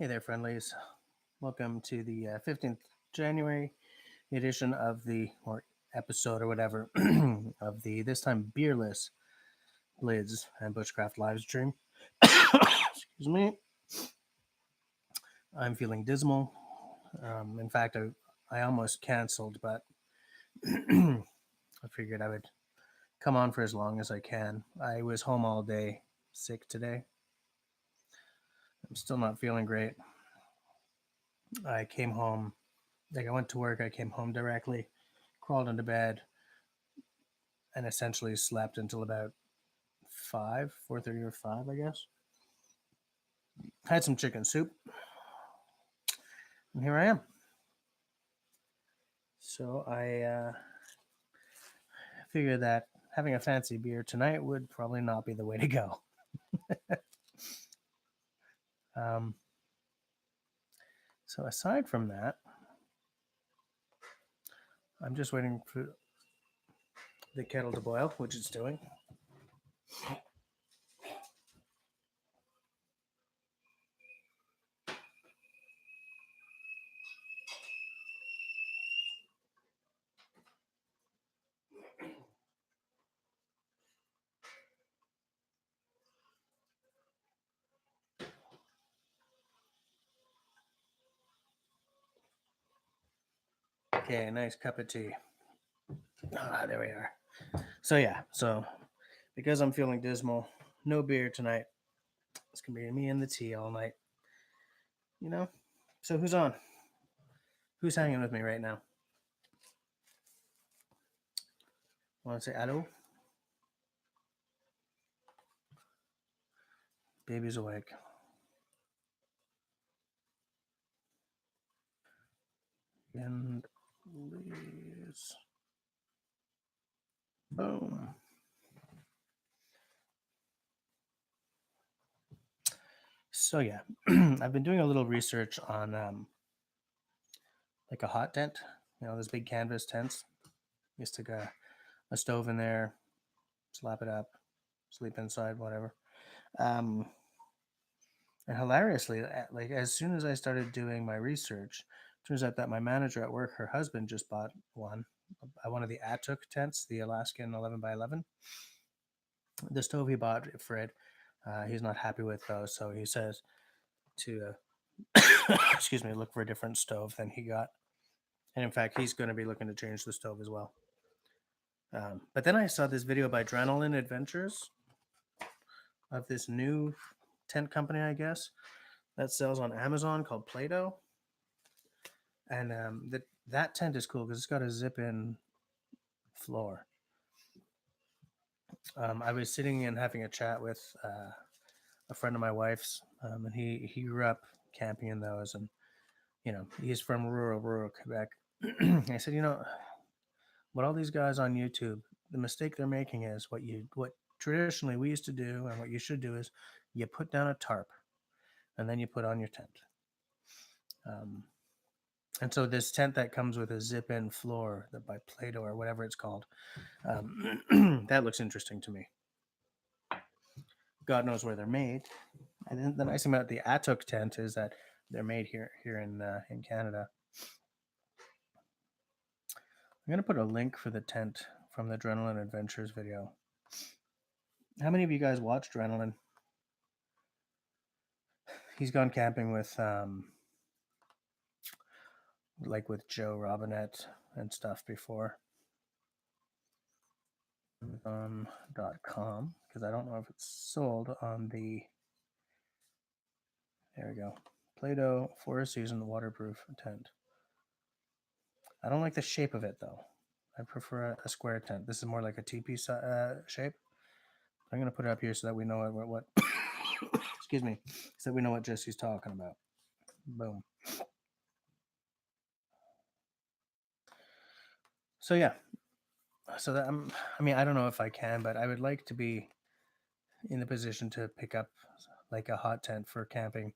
Hey there, friendlies. Welcome to the 15th January edition of or episode or whatever, of the this time beerless Blizz and Bushcraft live stream. Excuse me. I'm feeling dismal. In fact, I almost canceled, but I figured I would come on for as long as I can. I was home all day, sick today. I'm still not feeling great. I came home, I went to work, I came home directly, crawled into bed, and essentially slept until about 4:30 or 5, I guess. Had some chicken soup, and here I am. So I figured that having a fancy beer tonight would probably not be the way to go. So aside from that, I'm just waiting for the kettle to boil, which it's doing. Okay, nice cup of tea. There we are. So because I'm feeling dismal, no beer tonight. It's gonna be me and the tea all night. So who's on? Who's hanging with me right now? Want to say hello? Baby's awake. And please. Boom. So yeah, I've been doing a little research on like a hot tent. Those big canvas tents. You stick a stove in there, slap it up, sleep inside, whatever. And hilariously, like as soon as I started doing my research, turns out that my manager at work, her husband, just bought one of the Atuk tents, the Alaskan 11x11. The stove he bought for it, he's not happy with those, so he says to excuse me, look for a different stove than he got. And in fact, he's going to be looking to change the stove as well. But then I saw this video by Adrenaline Adventures of this new tent company, I guess, that sells on Amazon called Play-Doh. And that tent is cool because it's got a zip-in floor. I was sitting and having a chat with a friend of my wife's, and he grew up camping in those, and he's from rural Quebec. I said, what all these guys on YouTube, the mistake they're making is what traditionally we used to do, and what you should do is you put down a tarp, and then you put on your tent. And so this tent that comes with a zip-in floor, that by Play-Doh or whatever it's called, that looks interesting to me. God knows where they're made. And then the nice thing about the Atuk tent is that they're made here in Canada. I'm going to put a link for the tent from the Adrenaline Adventures video. How many of you guys watch Adrenaline? He's gone camping with like with Joe Robinette and stuff before. Amazon.com, because I don't know if it's sold on the, there we go, Play-Doh for a season waterproof tent. I don't like the shape of it though. I prefer a square tent. This is more like a teepee shape. I'm going to put it up here so that we know what excuse me, so that we know what Jesse's talking about. Boom. So yeah, so that I don't know if I can, but I would like to be in the position to pick up like a hot tent for camping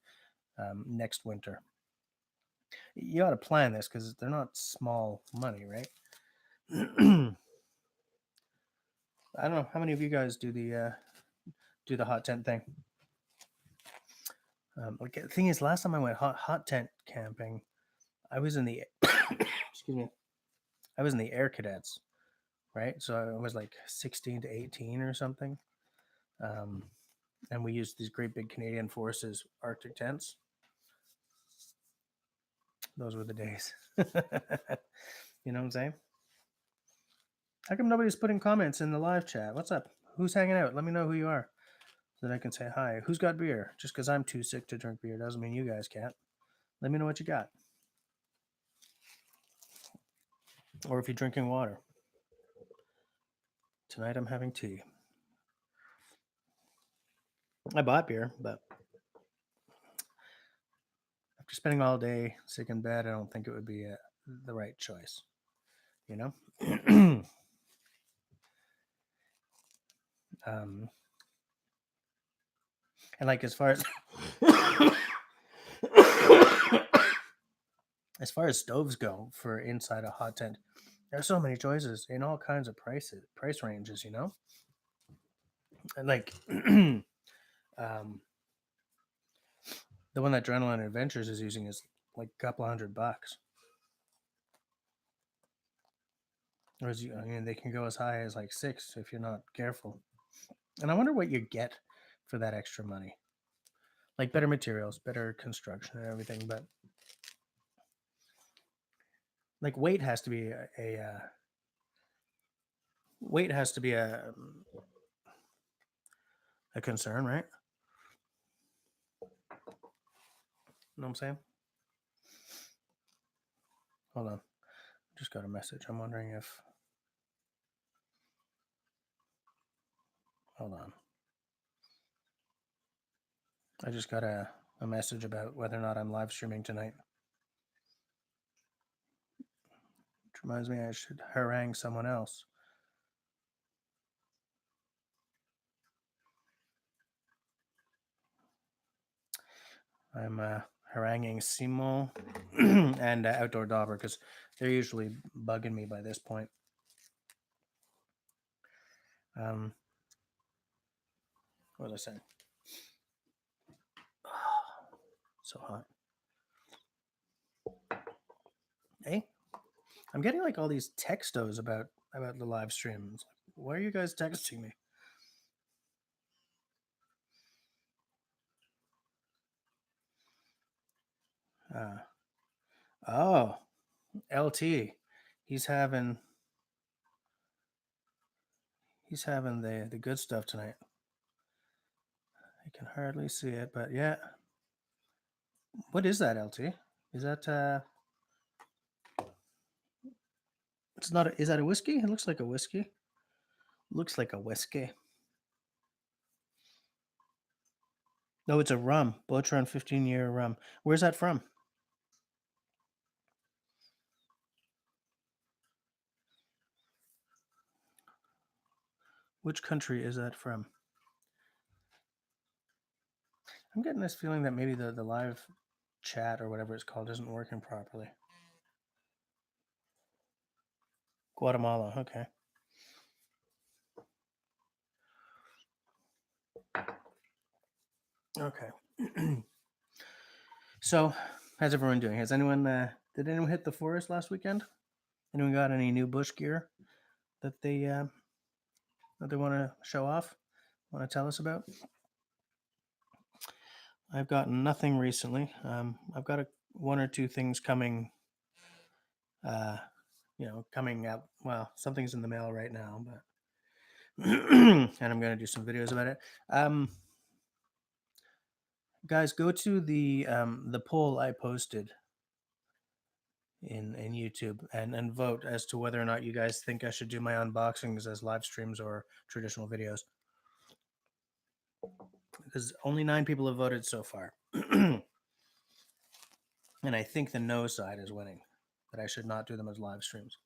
next winter. You ought to plan this because they're not small money, right? I don't know how many of you guys do the hot tent thing. Like the thing is, last time I went hot tent camping, I was in the excuse me, I was in the air cadets, right? So I was like 16 to 18 or something. And we used these great big Canadian Forces Arctic tents. Those were the days. You know what I'm saying? How come nobody's putting comments in the live chat? What's up? Who's hanging out? Let me know who you are so that I can say hi. Who's got beer? Just because I'm too sick to drink beer doesn't mean you guys can't. Let me know what you got. Or if you're drinking water. Tonight I'm having tea. I bought beer, but after spending all day sick in bed, I don't think it would be the right choice. You know? And like as far as as far as stoves go for inside a hot tent, there's so many choices in all kinds of price ranges, you know? And like the one that Adrenaline Adventures is using is like a couple $100. Or I mean, they can go as high as like $6 if you're not careful. And I wonder what you get for that extra money. Like better materials, better construction, and everything, but like weight has to be a concern, right? You know what I'm saying? Hold on. Just got a message. I'm wondering if. Hold on. I just got a message about whether or not I'm live streaming tonight. Which reminds me I should harangue someone else. I'm haranguing Simon and Outdoor Dauber because they're usually bugging me by this point. What was I saying? Oh, so hot. Hey, I'm getting like all these textos about the live streams. Why are you guys texting me? Oh, LT. He's having the good stuff tonight. I can hardly see it, but yeah. What is that, LT? Is that it's not is that a whiskey? It looks like a whiskey. Looks like a whiskey. No, it's a rum. Butcher on 15-year rum. Where's that from? Which country is that from? I'm getting this feeling that maybe the live chat or whatever it's called isn't working properly. Guatemala, okay. Okay. So, how's everyone doing? Has anyone did anyone hit the forest last weekend? Anyone got any new bush gear that they want to show off? Want to tell us about? I've gotten nothing recently. I've got one or two things coming. Coming out. Well, something's in the mail right now, but and I'm going to do some videos about it. Guys, go to the poll I posted in YouTube and vote as to whether or not you guys think I should do my unboxings as live streams or traditional videos. Because only 9 people have voted so far. And I think the no side is winning, that I should not do them as live streams.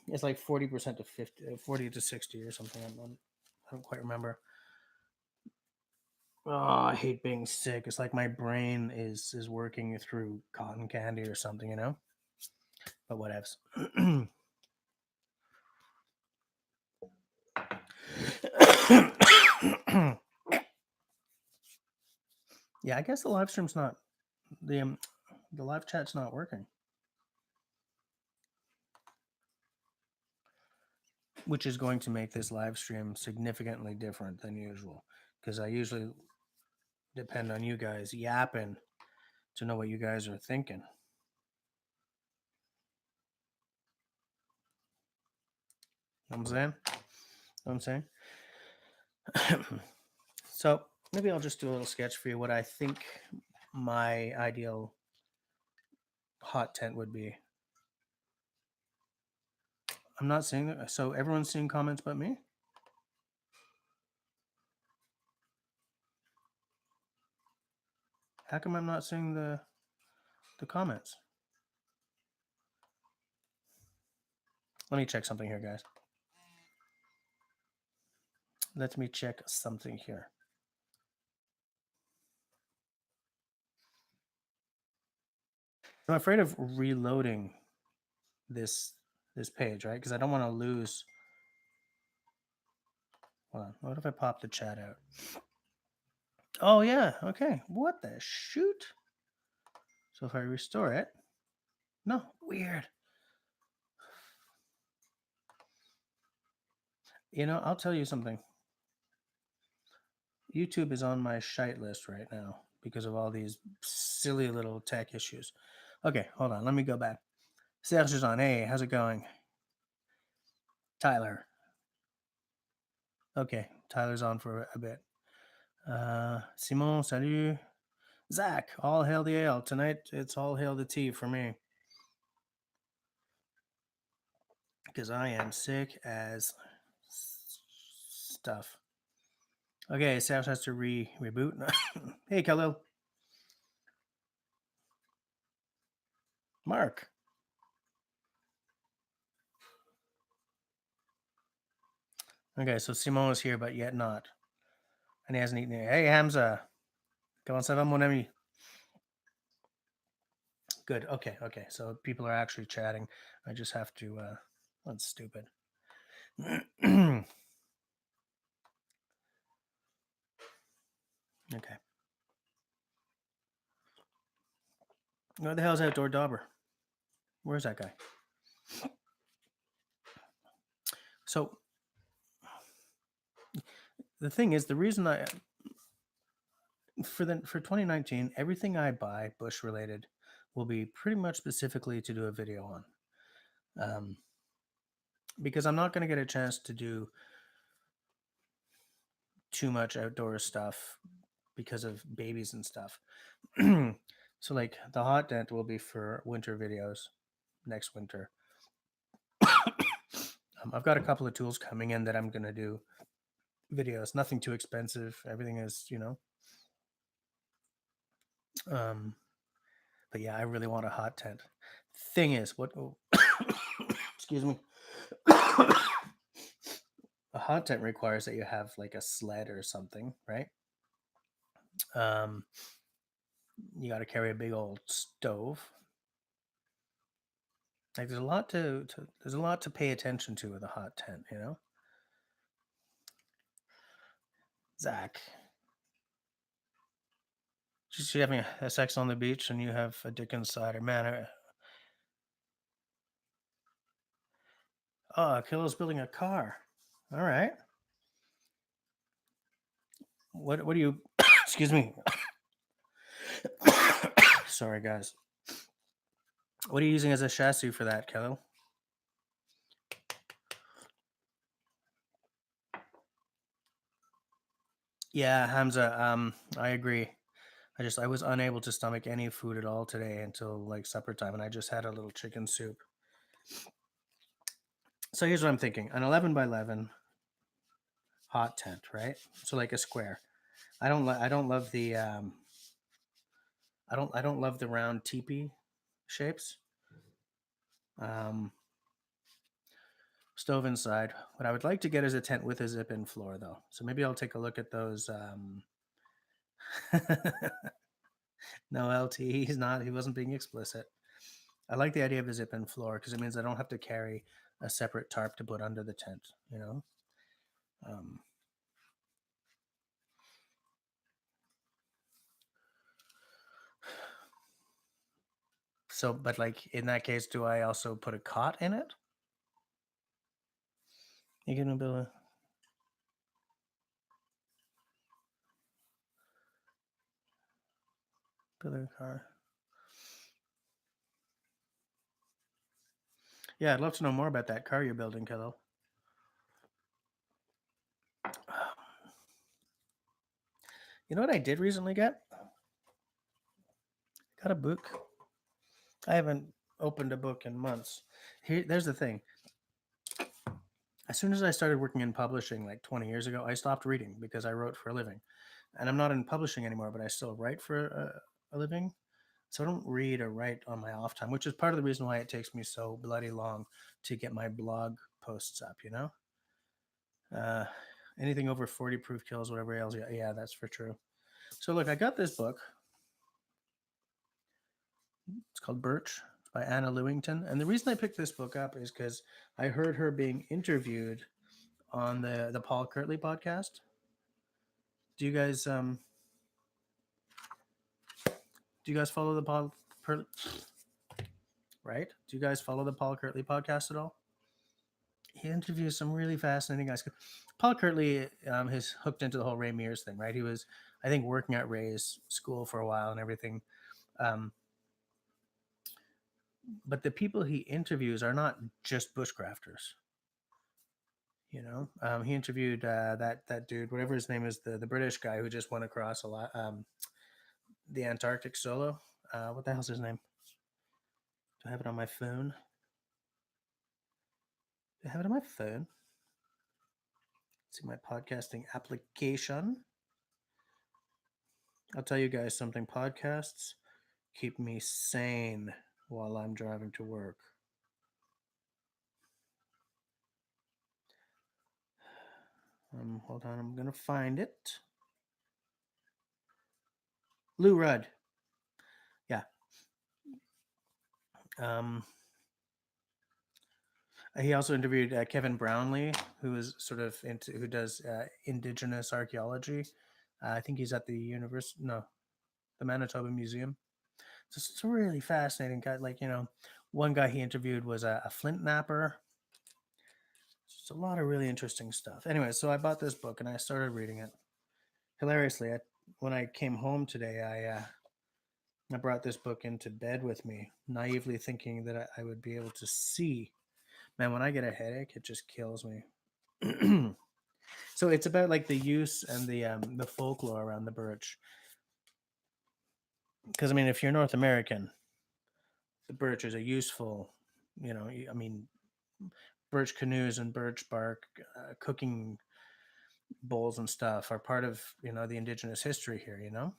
It's like 40% to 50, 40 to 60 or something. I don't quite remember. Oh, I hate being sick. It's like my brain is working through cotton candy or something, you know? But whatevs. Yeah, I guess the live stream's not the live chat's not working, which is going to make this live stream significantly different than usual because I usually depend on you guys yapping to know what you guys are thinking. Know what I'm saying? Know what I'm saying? So maybe I'll just do a little sketch for you what I think my ideal hot tent would be. I'm not seeing it. So everyone's seeing comments but me? How come I'm not seeing the comments? Let me check something here, guys. Let me check something here. I'm afraid of reloading this page, right? Because I don't want to lose. Hold on. What if I pop the chat out? Oh yeah. Okay. What the shoot? So if I restore it, no, weird. You know, I'll tell you something. YouTube is on my shite list right now because of all these silly little tech issues. Okay, hold on. Let me go back. Serge is on. Hey, how's it going? Tyler. Okay, Tyler's on for a bit. Simon, salut. Zach, all hail the ale. Tonight, it's all hail the tea for me. Because I am sick as stuff. Okay, Serge has to reboot. Hey, Khalil. Mark. Okay, so Simon is here, but yet not. And he hasn't eaten it. Hey, Hamza. Comment ça va, mon ami? Good. Okay. Okay. So people are actually chatting. I just have to. That's stupid. Okay. Where the hell's Outdoor Dauber? Where's that guy? So the thing is, the reason I for 2019, everything I buy bush related will be pretty much specifically to do a video on, because I'm not going to get a chance to do too much outdoor stuff because of babies and stuff. So like the hot tent will be for winter videos next winter. I've got a couple of tools coming in that I'm going to do videos. Nothing too expensive. Everything is, but yeah, I really want a hot tent. Thing is, what? Oh, excuse me. A hot tent requires that you have like a sled or something, right? You got to carry a big old stove. Like there's a lot to pay attention to with a hot tent, Zach, just having a sex on the beach and you have a dick inside, or man. Oh, Kilo's building a car. All right. What do you? Excuse me. Sorry, guys. What are you using as a chassis for that, Kilo? Yeah, Hamza. I agree. I was unable to stomach any food at all today until like supper time, and I just had a little chicken soup. So here's what I'm thinking: an 11 by 11 hot tent, right? So like a square. I don't love the I don't love the round teepee shapes. Stove inside. What I would like to get is a tent with a zip-in floor, though. So maybe I'll take a look at those. No, LT, he's not. He wasn't being explicit. I like the idea of a zip-in floor because it means I don't have to carry a separate tarp to put under the tent. Um, So, but like in that case, do I also put a cot in it? You can build a car. Yeah, I'd love to know more about that car you're building, Khalil. You know what I did recently get? Got a book. I haven't opened a book in months. There's the thing. As soon as I started working in publishing like 20 years ago, I stopped reading because I wrote for a living. And I'm not in publishing anymore, but I still write for a living. So I don't read or write on my off time, which is part of the reason why it takes me so bloody long to get my blog posts up, you know? Uh, Anything over 40 proof kills, whatever else. Yeah, that's for true. So look, I got this book. It's called Birch by Anna Lewington. And the reason I picked this book up is because I heard her being interviewed on the Paul Kirtley podcast. Do you guys follow the Paul Kirtley? Right? Do you guys follow the Paul Kirtley podcast at all? He interviews some really fascinating guys. Paul Kirtley is hooked into the whole Ray Mears thing, right? He was, I think, working at Ray's school for a while and everything. But the people he interviews are not just bushcrafters. You know, he interviewed that dude, whatever his name is, the British guy who just went across a lot, the Antarctic solo. What the hell's his name? Do I have it on my phone? Do I have it on my phone? Let's see my podcasting application. I'll tell you guys something. Podcasts keep me sane while I'm driving to work. Hold on, I'm gonna find it. Lou Rudd. Yeah. He also interviewed Kevin Brownlee, who is sort of who does indigenous archaeology. I think he's at the the Manitoba Museum. So it's a really fascinating guy. Like, you know, one guy he interviewed was a flint napper. Just a lot of really interesting stuff. Anyway, so I bought this book and I started reading it. Hilariously, when I came home today, I brought this book into bed with me, naively thinking that I would be able to see. Man, when I get a headache, it just kills me. So it's about like the use and the folklore around the birch. Because I mean, if you're North American, the birch is a useful, you know, I mean, birch canoes and birch bark cooking bowls and stuff are part of, you know, the indigenous history here. You know.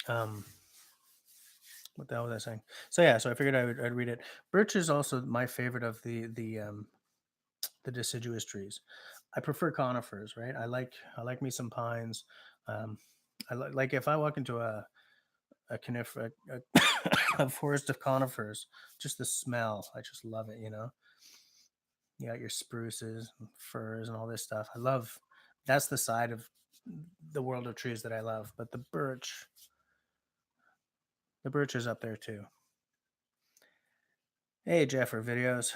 Um, what the hell was I saying? So yeah, so I figured I'd read it. Birch is also my favorite of the deciduous trees. I prefer conifers, right? I like me some pines. Um, like if I walk into a forest of conifers, just the smell, I just love it. You know, you got your spruces, and firs, and all this stuff. I love. That's the side of the world of trees that I love. But the birch is up there too. Hey, Jeff or videos,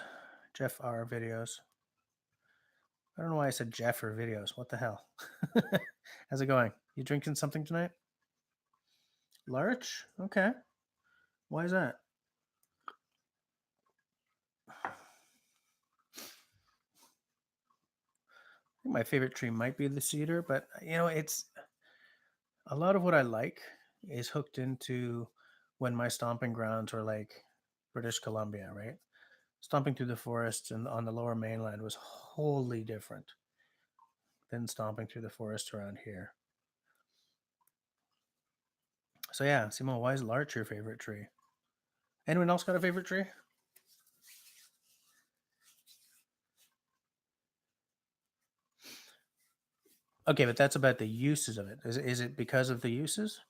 Jeff R videos. I don't know why I said Jeff or videos. What the hell? How's it going? You drinking something tonight? Larch? Okay. Why is that? I think my favorite tree might be the cedar, but you know, it's a lot of what I like is hooked into when my stomping grounds were like British Columbia, right? Stomping through the forests and on the lower mainland was wholly different than stomping through the forest around here. So yeah, Simon, why is larch your favorite tree? Anyone else got a favorite tree? Okay, but that's about the uses of it. Is it because of the uses?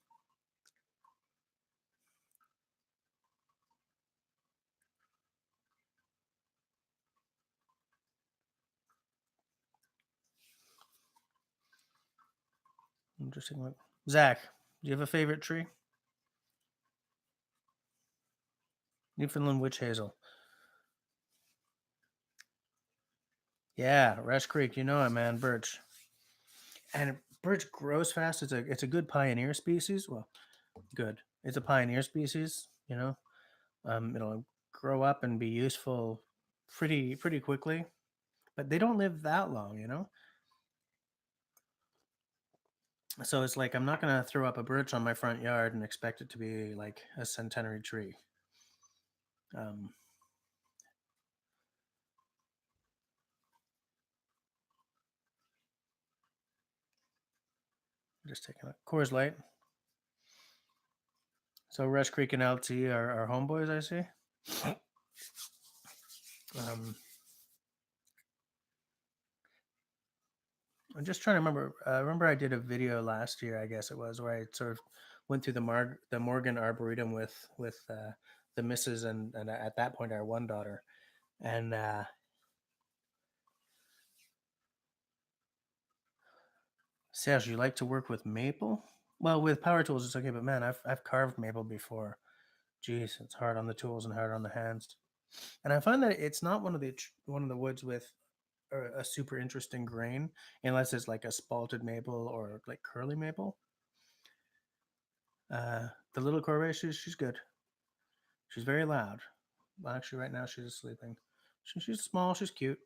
Interesting. Zach, do you have a favorite tree? Newfoundland witch hazel. Yeah, Rush Creek. You know it, man. Birch. And birch grows fast. It's a good pioneer species. Well, good. It's a pioneer species. It'll grow up and be useful pretty quickly, but they don't live that long. So it's like I'm not gonna throw up a birch on my front yard and expect it to be like a centenary tree. Um, just taking a Coors Light. So Rush Creek and LT are homeboys, I see. Um, I'm just trying to remember. Remember, I did a video last year, I guess it was, where I sort of went through the Morgan Arboretum with the missus and at that point our one daughter. And Serge, you like to work with maple? Well, with power tools it's okay, but man, I've carved maple before. Jeez, it's hard on the tools and hard on the hands. And I find that it's not one of the woods with a super interesting grain, unless it's like a spalted maple or like curly maple. The little Corvée, she's good. She's very loud. Well, actually, right now she's sleeping. She's small. She's cute,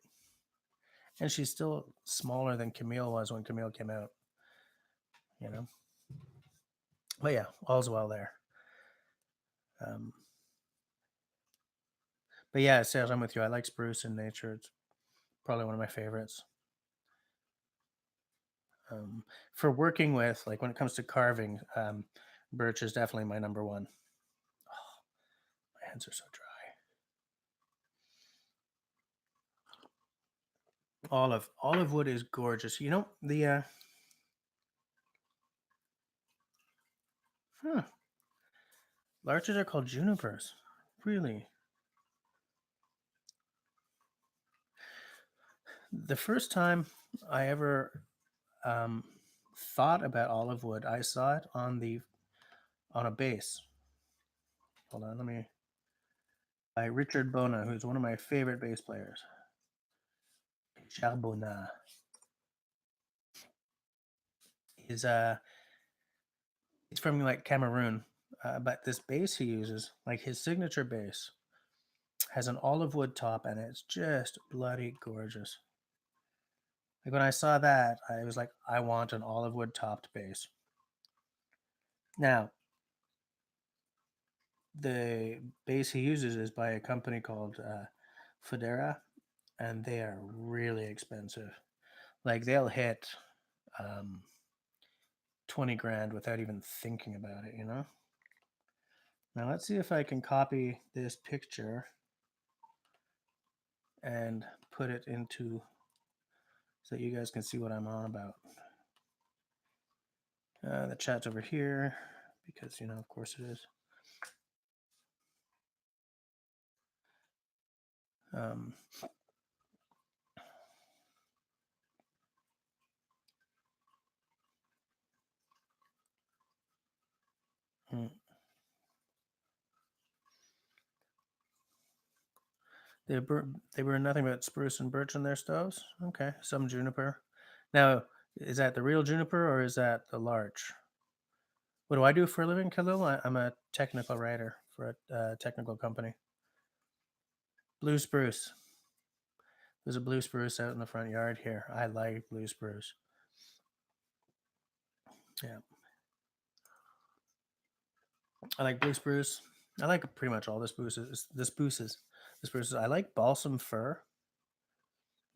and she's still smaller than Camille was when Camille came out. You know. But yeah, all's well there. Um, but yeah, Serge, I'm with you. I like spruce in nature. It's probably one of my favorites. For working with, like when it comes to carving, birch is definitely my number one. Oh, my hands are so dry. Olive wood is gorgeous. The huh, larches are called junipers. Really? The first time I ever um, thought about olive wood, I saw it on a bass. Hold on, let me. By Richard Bona, who's one of my favorite bass players. Charbonna is he's from like Cameroon, but this bass he uses, like his signature bass, has an olive wood top, and it's just bloody gorgeous. Like when I saw that, I was like, I want an olive wood topped bass. Now, the bass he uses is by a company called Federa, and they are really expensive. Like they'll hit 20 grand without even thinking about it. Now let's see if I can copy this picture and put it into so that you guys can see what I'm on about. The chat's over here because, of course it is. Um, hmm. They were nothing but spruce and birch in their stoves. Okay, some juniper. Now, is that the real juniper or is that the larch? What do I do for a living, Khalil? I'm a technical writer for a technical company. Blue spruce. There's a blue spruce out in the front yard here. I like blue spruce. Yeah, I like blue spruce. I like pretty much all the spruces. I like balsam fir.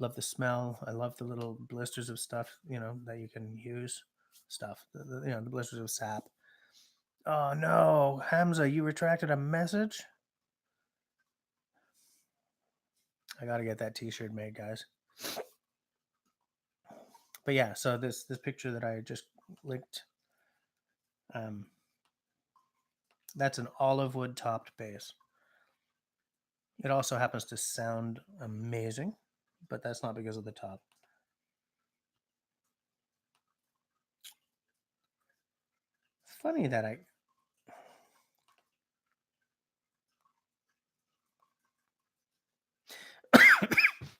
Love the smell. I love the little blisters of stuff, that you can use. Stuff. The blisters of sap. Oh no, Hamza, you retracted a message? I gotta get that t-shirt made, guys. But yeah, so this picture that I just linked, that's an olive wood topped bass. It also happens to sound amazing, but that's not because of the top. funny that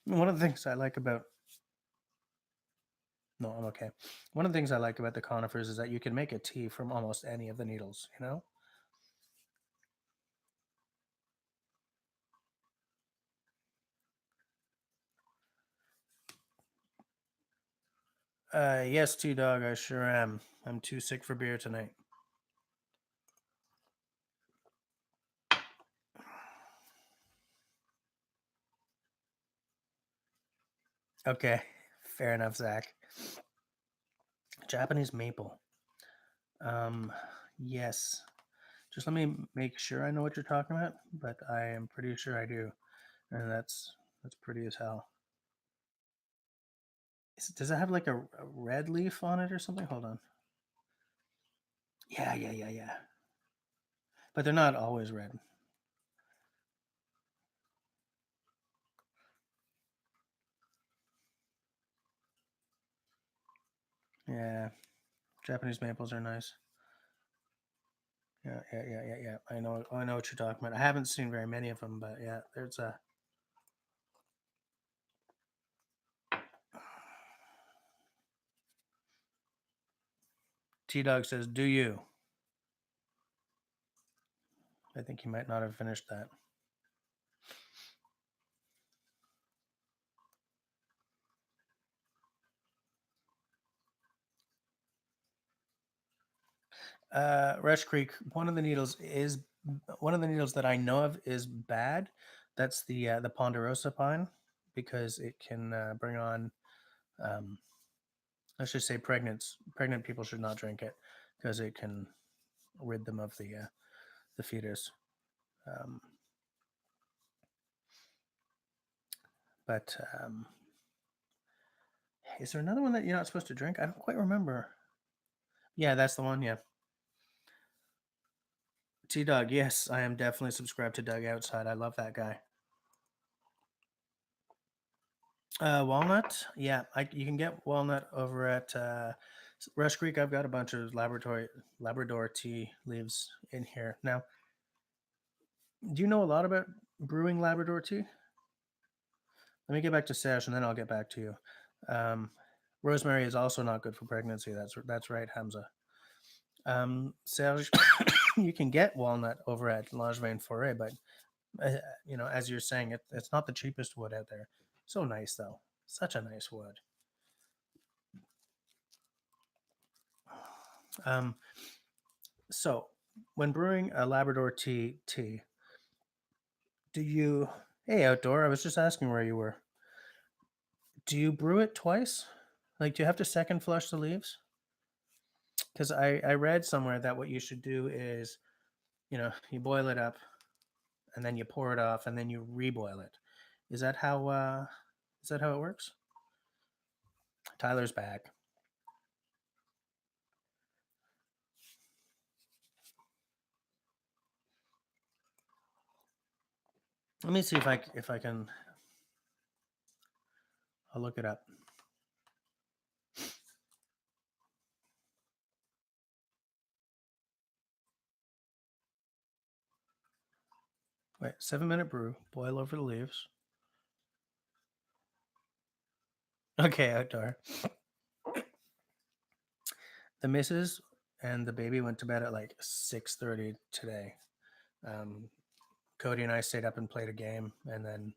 one of the things I like about no, I'm okay. One of the things I like about the conifers is that you can make a tea from almost any of the needles, you know? Yes, T-Dog, I sure am. I'm too sick for beer tonight. Okay, fair enough, Zach. Japanese maple. Um, yes. Just let me make sure I know what you're talking about, but I am pretty sure I do, and that's pretty as hell. Does it have like a red leaf on it or something? Hold on. Yeah. But they're not always red. Yeah, Japanese maples are nice. Yeah. I know what you're talking about. I haven't seen very many of them, but yeah, there's a. T Dog says, "Do you?" I think he might not have finished that. Rush Creek. One of the needles that I know of is bad. That's the ponderosa pine because it can bring on. Um, let's just say pregnant people should not drink it because it can rid them of the fetus. Um, but is there another one that you're not supposed to drink? I don't quite remember. Yeah, that's the one. Yeah. T Dog. Yes, I am definitely subscribed to Doug Outside. I love that guy. Walnut. Yeah, you can get walnut over at Rush Creek. I've got a bunch of Labrador tea leaves in here. Now, do you know a lot about brewing Labrador tea? Let me get back to Sash, and then I'll get back to you. Um, rosemary is also not good for pregnancy. That's right, Hamza. Serge, you can get walnut over at Langevin Forêt, but as you're saying, it's not the cheapest wood out there. So nice though, such a nice wood. Um, so when brewing a Labrador tea, do you? Hey, outdoor. I was just asking where you were. Do you brew it twice? Like, do you have to second flush the leaves? Because I read somewhere that what you should do is, you boil it up, and then you pour it off, and then you reboil it. Is that how? Is that how it works? Tyler's back. Let me see if I can. I'll look it up. Wait, 7-minute brew. Boil over the leaves. Okay, outdoor. The missus and the baby went to bed at like 6:30 today. Um, Cody and I stayed up and played a game, and then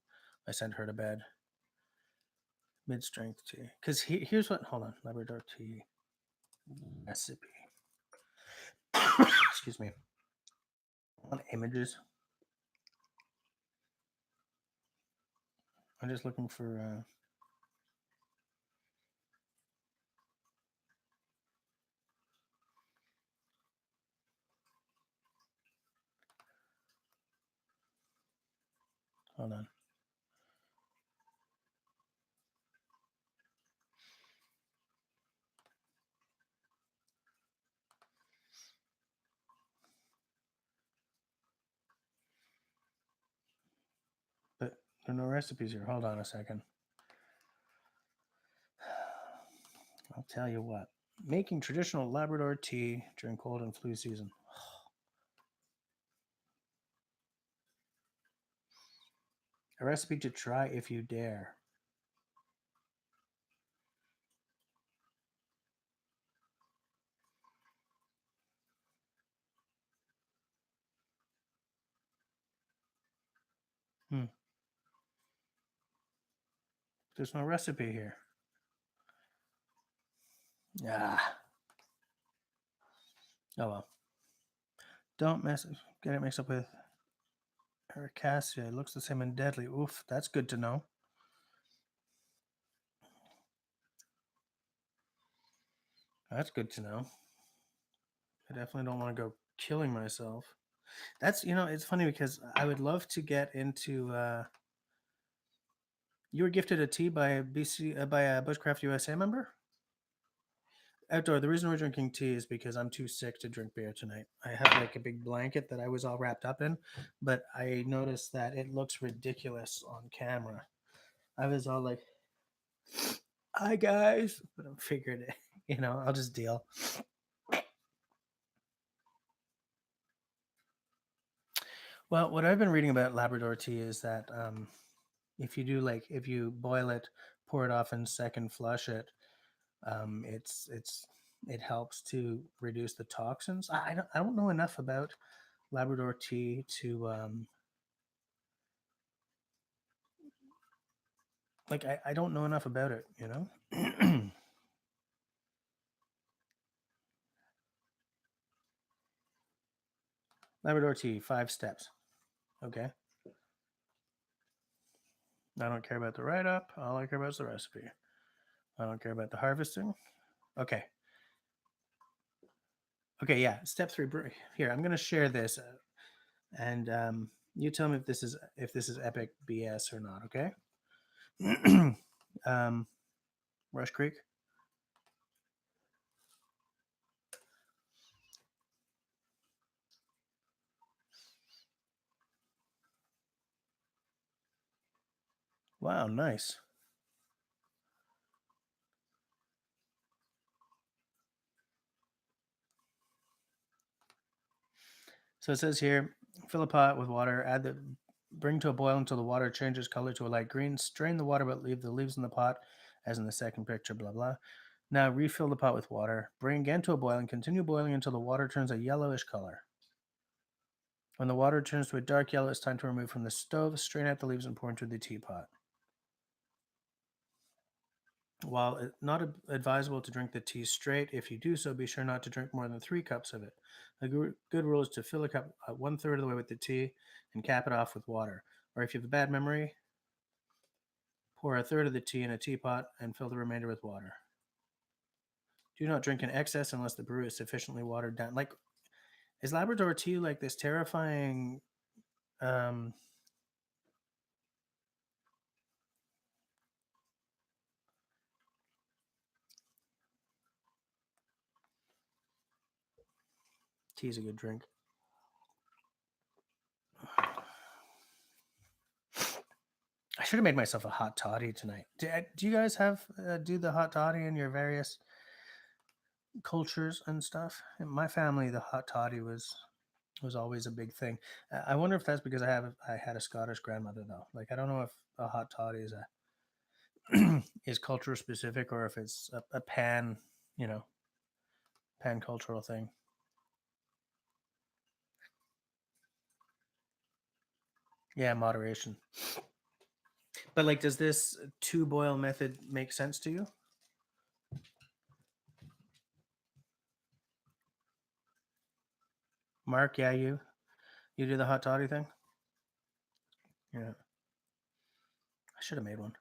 I sent her to bed. Mid-strength tea. Because here's what. Hold on, Labrador tea recipe. Excuse me. On images. I'm just looking for. Hold on. But there are no recipes here. Hold on a second. I'll tell you what. Making traditional Labrador tea during cold and flu season. A recipe to try if you dare. There's no recipe here. Ah. Oh well. Don't get it mixed up with Ericacia. It looks the same and deadly. Oof, that's good to know. That's good to know. I definitely don't want to go killing myself. That's, it's funny because I would love to get into. You were gifted a tea by a Bushcraft USA member. Outdoor. The reason we're drinking tea is because I'm too sick to drink beer tonight. I have like a big blanket that I was all wrapped up in, but I noticed that it looks ridiculous on camera. I was all like, "Hi guys," but I figured it. I'll just deal. Well, what I've been reading about Labrador tea is that if you boil it, pour it off, and second flush it, it helps to reduce the toxins. I don't know enough about Labrador tea to I don't know enough about it. Labrador tea, 5 steps. Okay. I don't care about the write up. All I care about is the recipe. I don't care about the harvesting. Okay. Okay, yeah. Step 3. Here, I'm gonna share this, and you tell me if this is epic BS or not. Okay. um, Rush Creek. Wow, nice. So it says here, fill a pot with water, bring to a boil until the water changes color to a light green. Strain the water, but leave the leaves in the pot, as in the second picture. Blah blah. Now refill the pot with water. Bring again to a boil and continue boiling until the water turns a yellowish color. When the water turns to a dark yellow, it's time to remove from the stove. Strain out the leaves and pour into the teapot. While it's not advisable to drink the tea straight, if you do so, be sure not to drink more than 3 cups of it. A good rule is to fill a cup 1/3 of the way with the tea and cap it off with water. Or if you have a bad memory, pour 1/3 of the tea in a teapot and fill the remainder with water. Do not drink in excess unless the brew is sufficiently watered down. Like, is Labrador tea like this terrifying? Tea is a good drink. I should have made myself a hot toddy tonight. Do you guys do the hot toddy in your various cultures and stuff? In my family, the hot toddy was always a big thing. I wonder if that's because I had a Scottish grandmother though. Like I don't know if a hot toddy is culture specific or if it's a pan cultural thing. Yeah, moderation. But like, does this 2 boil method make sense to you? Mark, yeah, you do the hot toddy thing? Yeah. I should have made one.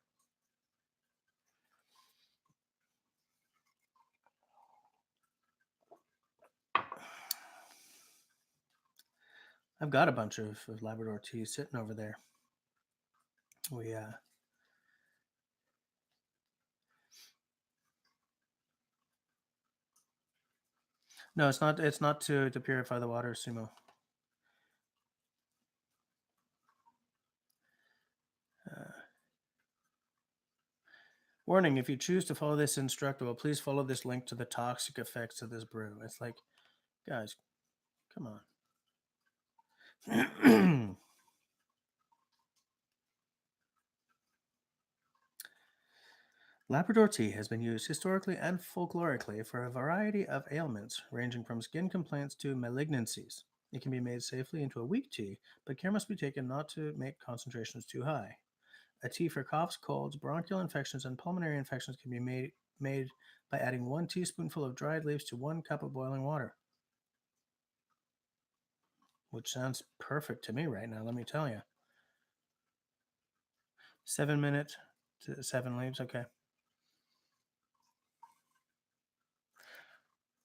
I've got a bunch of Labrador tea sitting over there. We no, it's not. It's not to purify the water, Sumo. Uh, Warning, if you choose to follow this instructable, please follow this link to the toxic effects of this brew. It's like, guys, come on. Labrador tea has been used historically and folklorically for a variety of ailments, ranging from skin complaints to malignancies. It can be made safely into a weak tea, but care must be taken not to make concentrations too high. A tea for coughs, colds, bronchial infections, and pulmonary infections can be made by adding 1 teaspoonful of dried leaves to 1 cup of boiling water, which sounds perfect to me right now, let me tell you. 7 minutes to 7 leaves, okay.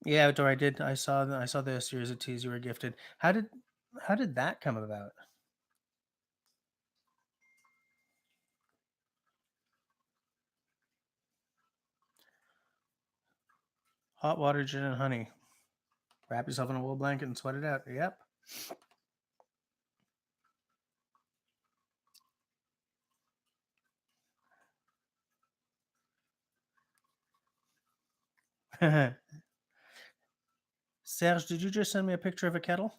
Yeah, outdoor. I did. I saw the series of teas you were gifted. How did that come about? Hot water, gin, and honey. Wrap yourself in a wool blanket and sweat it out. Yep. Serge, did you just send me a picture of a kettle?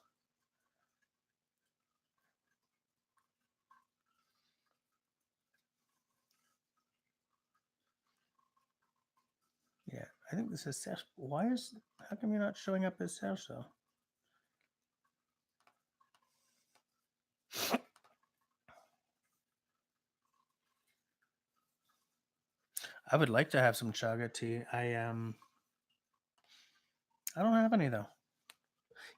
Yeah, I think this is Serge. How come you're not showing up as Serge though? I would like to have some chaga tea. I don't have any though.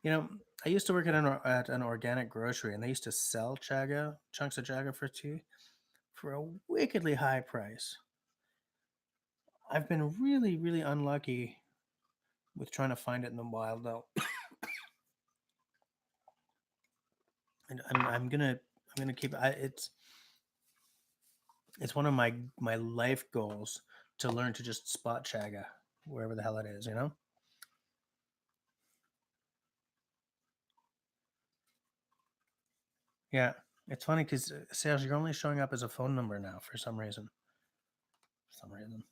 You know, I used to work at an organic grocery, and they used to sell chaga chunks of chaga for tea for a wickedly high price. I've been really, really unlucky with trying to find it in the wild though. And I'm gonna keep it's one of my life goals to learn to just spot chaga wherever the hell it is, you know? Yeah. It's funny because Serge, you're only showing up as a phone number now for some reason. For some reason.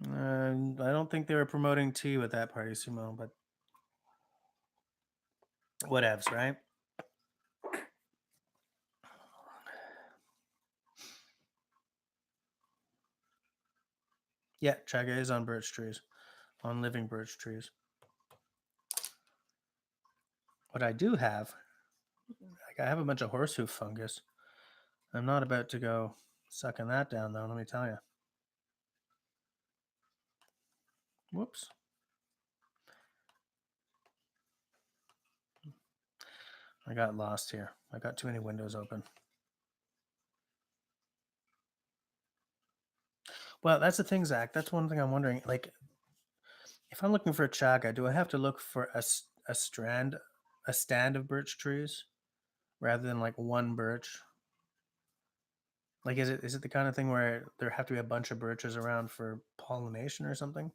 I don't think they were promoting tea with that party, Simone, but whatevs, right? Yeah, chaga is on birch trees, on living birch trees. What I do have, like, I have a bunch of horsehoof fungus. I'm not about to go sucking that down, though, let me tell you. Whoops. I got lost here. I got too many windows open. Well, that's the thing, Zach. That's one thing I'm wondering. Like, if I'm looking for a chaga, do I have to look for a stand of birch trees rather than like one birch? Like, is it the kind of thing where there have to be a bunch of birches around for pollination or something?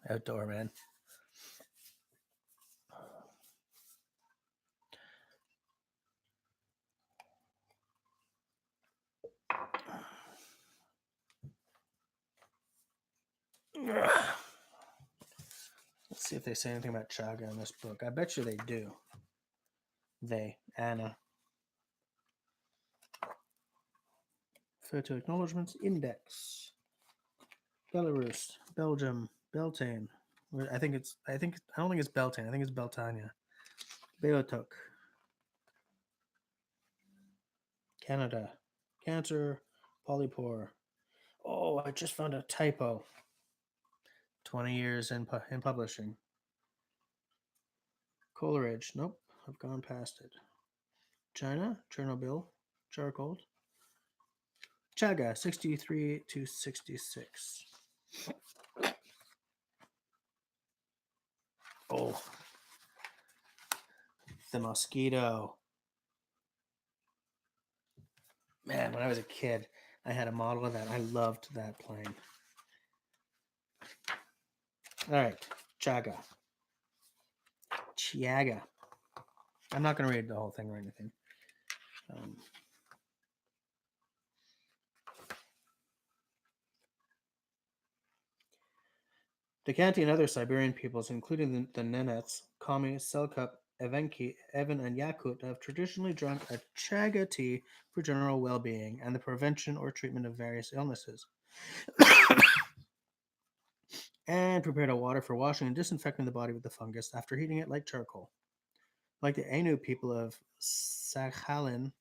Outdoor, man. Let's see if they say anything about chaga in this book. I bet you they do. Anna. Photo acknowledgements index. Belarus, Belgium, Beltane. I don't think it's Beltane. I think it's Beltania. Beotuk. Canada. Cancer, polypore. Oh, I just found a typo. 20 years in publishing. Coleridge. Nope, I've gone past it. China, Chernobyl, charcoal. Chaga, 63 to 66. Oh, the mosquito. Man, when I was a kid, I had a model of that. I loved that plane. All right, Jaga. I'm not going to read the whole thing or anything. The Khanty and other Siberian peoples, including the Nenets, Kami, Selkup, Evenki, Evan, and Yakut, have traditionally drunk a chaga tea for general well-being and the prevention or treatment of various illnesses, and prepared a water for washing and disinfecting the body with the fungus after heating it like charcoal. Like the Ainu people of Sakhalin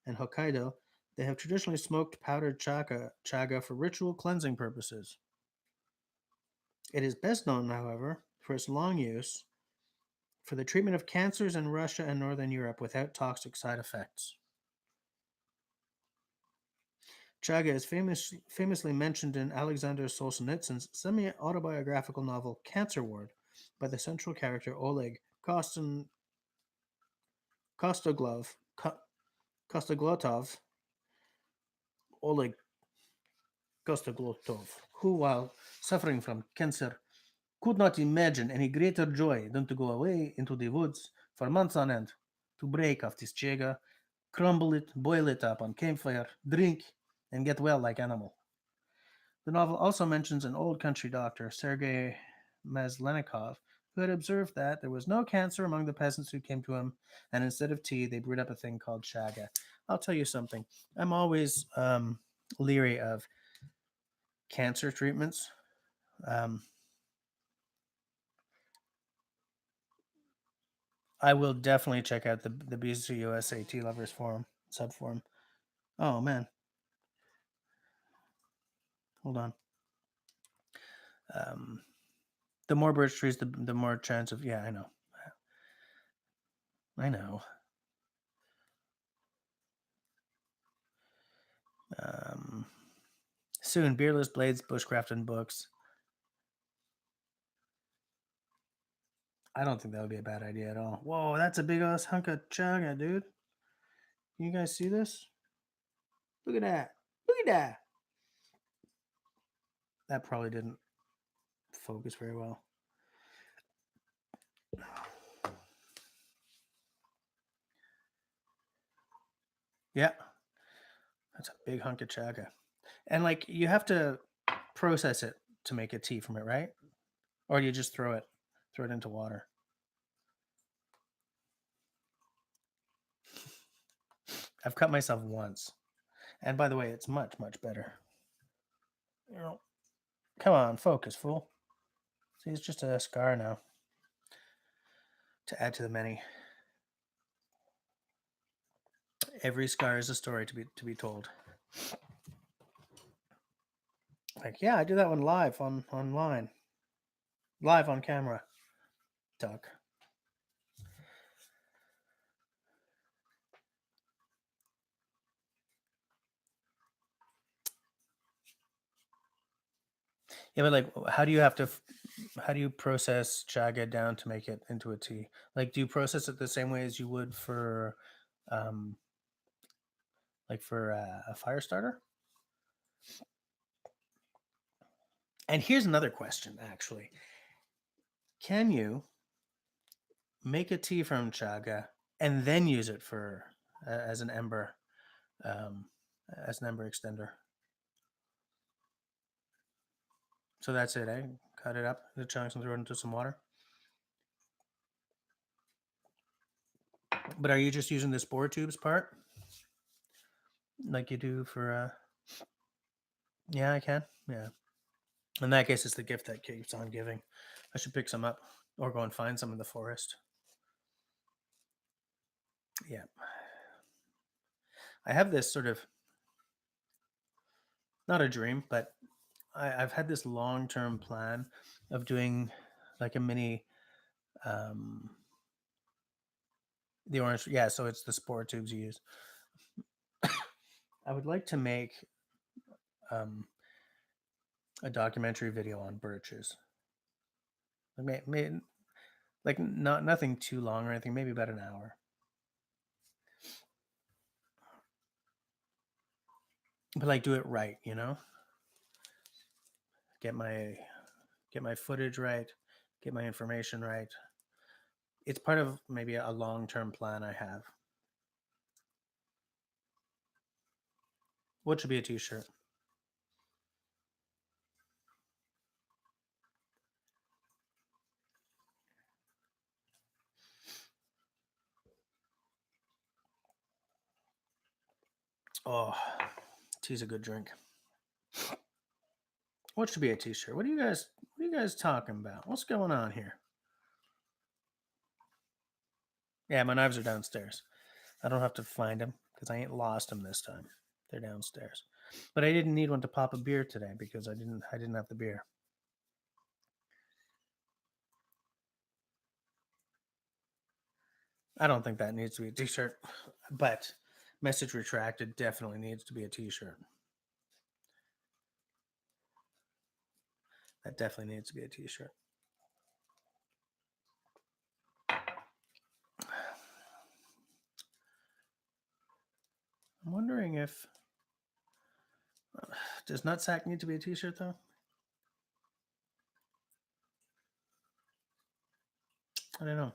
and Hokkaido, they have traditionally smoked powdered chaga for ritual cleansing purposes. It is best known, however, for its long use for the treatment of cancers in Russia and Northern Europe without toxic side effects. Jaga is famously mentioned in Alexander Solzhenitsyn's semi-autobiographical novel Cancer Ward by the central character Oleg Kostoglotov, Oleg Kostoglotov, who, while suffering from cancer, could not imagine any greater joy than to go away into the woods for months on end, to break off this chaga, crumble it, boil it up on campfire, drink, and get well like animal. The novel also mentions an old country doctor, Sergei Maslenikov, who had observed that there was no cancer among the peasants who came to him, and instead of tea, they brewed up a thing called chaga. I'll tell you something. I'm always leery of cancer treatments. I will definitely check out the BC USA Tea Lovers forum, subforum. Oh, man. Hold on. The more birch trees, the more chance of. Yeah, I know. I know. Soon, Beerless Blades, Bushcraft, and Books. I don't think that would be a bad idea at all. Whoa, that's a big ass hunk of chaga, dude. Can you guys see this? Look at that. Look at that. That probably didn't focus very well. Yeah. That's a big hunk of chaga. And like you have to process it to make a tea from it, right? Or you just throw it into water. I've cut myself once. And by the way, it's much, much better. You know, come on, focus, fool. See, it's just a scar now. To add to the many. Every scar is a story to be told. Like, yeah, I do that one live online. Live on camera. Duck. Yeah, but like, how do you process chaga down to make it into a tea? Like, do you process it the same way as you would for, like for a fire starter? And here's another question, actually. Can you make a tea from chaga and then use it for as an ember extender? So that's it, eh? Cut it up into chunks and throw it into some water. But are you just using the spore tubes part? Like you do for yeah, I can. Yeah. In that case, it's the gift that keeps on giving. I should pick some up or go and find some in the forest. Yeah. I have this sort of, not a dream, but I've had this long-term plan of doing like a mini, the orange. Yeah, so it's the spore tubes you use. I would like to make a documentary video on birches. Like nothing too long or anything. Maybe about an hour. But like do it right, you know. Get my get my footage right, get my information right. It's part of maybe a long-term plan I have. What should be a t-shirt? Oh, tea's a good drink. What should be a t-shirt? What are you guys talking about? What's going on here? Yeah, my knives are downstairs. I don't have to find them because I ain't lost them this time. They're downstairs. But I didn't need one to pop a beer today because I didn't have the beer. I don't think that needs to be a t-shirt, but message retracted definitely needs to be a t-shirt. That definitely needs to be a t-shirt. I'm wondering if does nutsack need to be a t-shirt though? I don't know.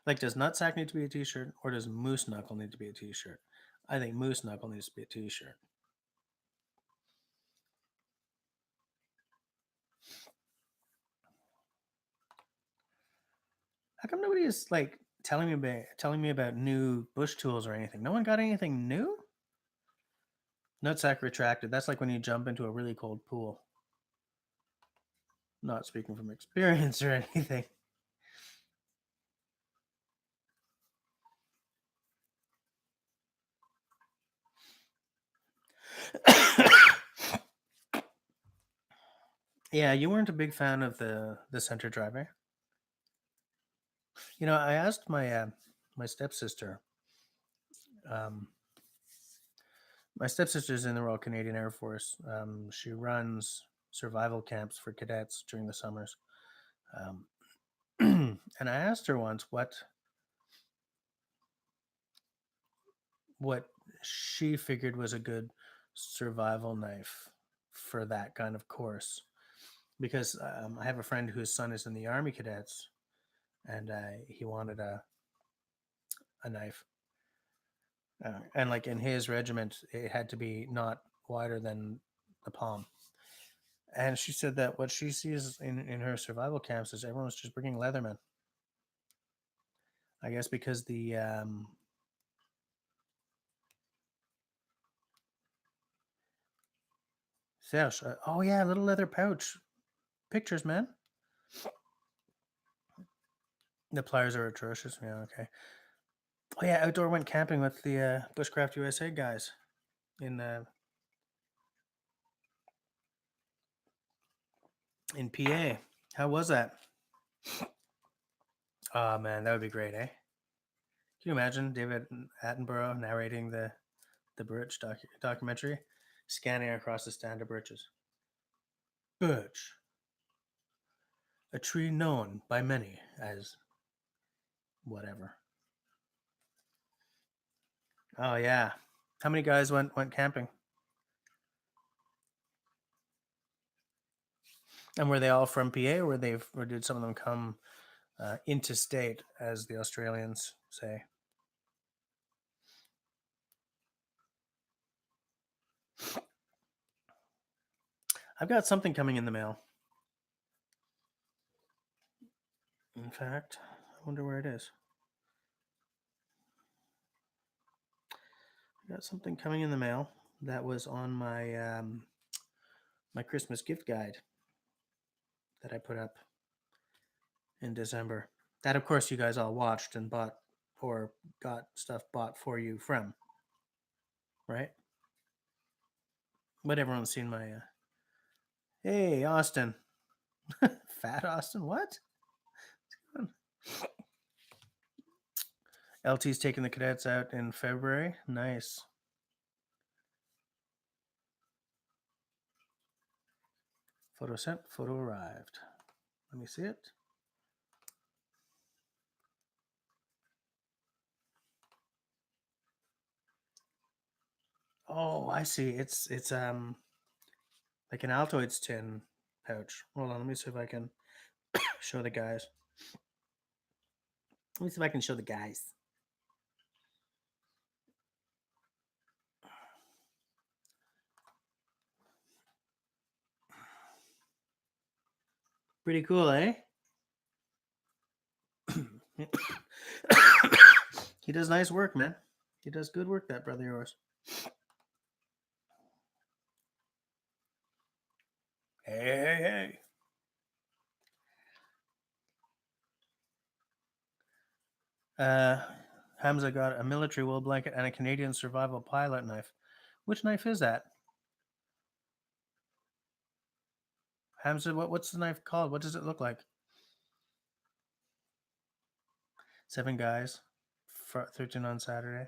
Like, does nutsack need to be a t-shirt or does moose knuckle need to be a t-shirt? I think moose knuckle needs to be a t-shirt. How come nobody is like telling me about new bush tools or anything? No one got anything new? Nutsack retracted. That's like when you jump into a really cold pool. Not speaking from experience or anything. Yeah, you weren't a big fan of the center driver. You know, I asked my stepsister. Um, my stepsister's in the Royal Canadian Air Force. She runs survival camps for cadets during the summers. And I asked her once what she figured was a good survival knife for that kind of course, because I have a friend whose son is in the Army cadets, and he wanted a knife, and like in his regiment, it had to be not wider than the palm. And she said that what she sees in her survival camps is everyone's just bringing Leatherman. I guess because the Serge, oh yeah, little leather pouch. Pictures, man. The pliers are atrocious. Yeah, okay. Oh yeah, outdoor went camping with the Bushcraft USA guys in PA. How was that? Oh man, that would be great, eh? Can you imagine David Attenborough narrating the Birch documentary, scanning across the stand of birches? Birch, a tree known by many as whatever. Oh yeah, how many guys went camping? And were they all from PA, or or did some of them come into state, as the Australians say? I've got something coming in the mail. In fact, I wonder where it is. I got something coming in the mail that was on my Christmas gift guide that I put up in December. That, of course, you guys all watched and bought or got stuff bought for you from, right? But everyone's seen my. Hey, Austin. Fat Austin? What? LT's taking the cadets out in February. Nice. Photo sent, photo arrived. Let me see it. Oh, I see. It's like an Altoids tin pouch. Hold on, let me see if I can show the guys. Let me see if I can show the guys. Pretty cool, eh? He does nice work, man. He does good work, that brother of yours. Hey. Hamza got a military wool blanket and a Canadian survival pilot knife. Which knife is that? Hamza, what's the knife called? What does it look like? 7 guys, 13 on Saturday.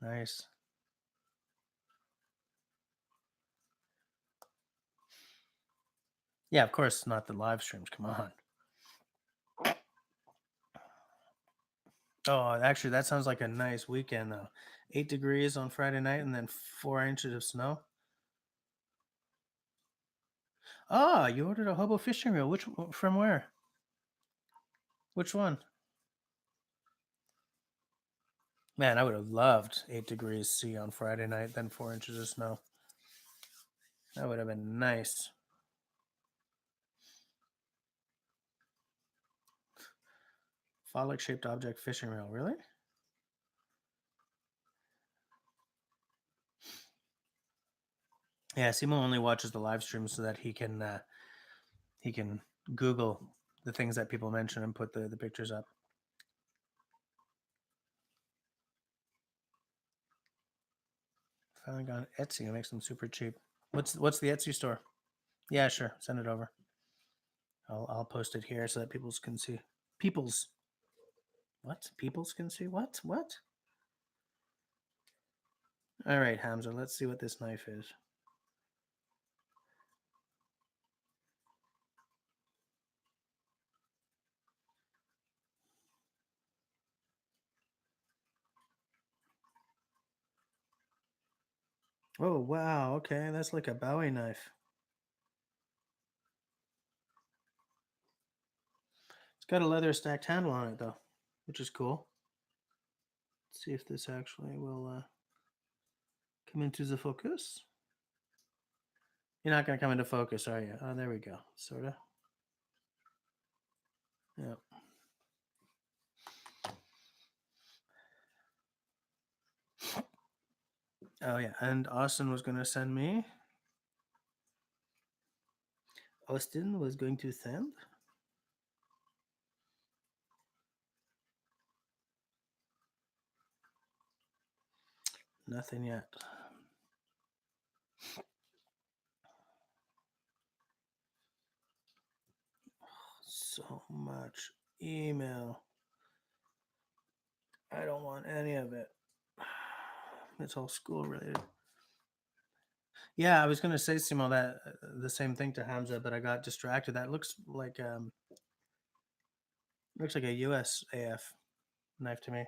Nice. Yeah, of course, not the live streams. Come on. Oh, actually, that sounds like a nice weekend, though. 8 degrees on Friday night and then 4 inches of snow. Ah, you ordered a hobo fishing reel. From where? Which one? Man, I would have loved 8 degrees C on Friday night, then 4 inches of snow. That would have been nice. Phallic shaped object fishing reel. Really? Yeah, Simo only watches the live stream so that he can Google the things that people mention and put the pictures up. Finally got Etsy and makes them super cheap. What's the Etsy store? Yeah, sure. Send it over. I'll post it here so that people can see. Peoples can see what? All right, Hamza. Let's see what this knife is. Oh wow. Okay, that's like a Bowie knife. It's got a leather stacked handle on it though, which is cool. Let's see if this actually will come into the focus. You're not going to come into focus, are you? Oh, there we go. Sort of. Yeah. Oh, yeah. And Austin was going to send me. Austin was going to send. Nothing yet. So much email. I don't want any of it. It's all school related. Yeah, I was going to say, Simo, that the same thing to Hamza, but I got distracted. That looks like a USAF knife to me.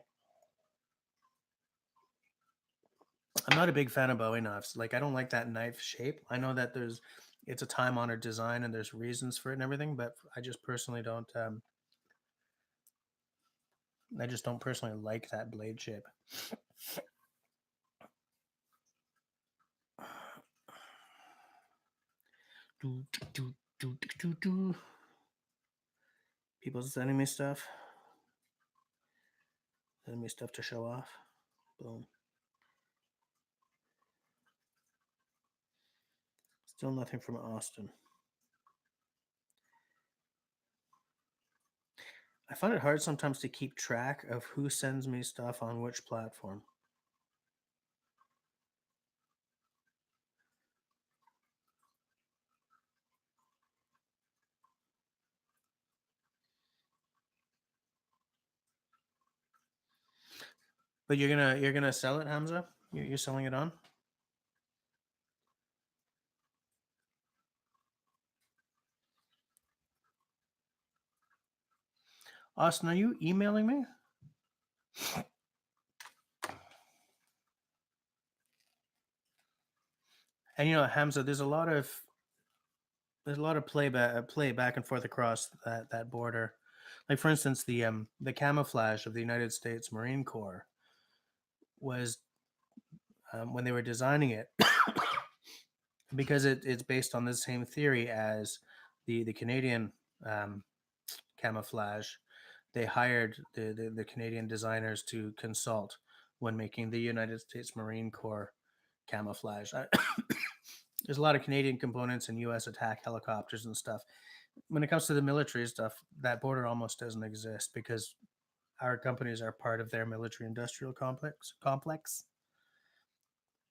I'm not a big fan of Bowie knives. Like, I don't like that knife shape. I know that it's a time honored design and there's reasons for it and everything, but I just personally don't. I just don't personally like that blade shape. People sending me stuff. Sending me stuff to show off. Boom. Still nothing from Austin. I find it hard sometimes to keep track of who sends me stuff on which platform. But you're gonna sell it, Hamza? You're selling it on? Austin, are you emailing me? And Hamza, there's a lot of there's a lot of play back and forth across that border. Like for instance, the camouflage of the United States Marine Corps was when they were designing it, because it's based on the same theory as the Canadian um, camouflage. They hired the Canadian designers to consult when making the United States Marine Corps camouflage. There's a lot of Canadian components in U.S. attack helicopters and stuff. When it comes to the military stuff, that border almost doesn't exist because our companies are part of their military industrial complex.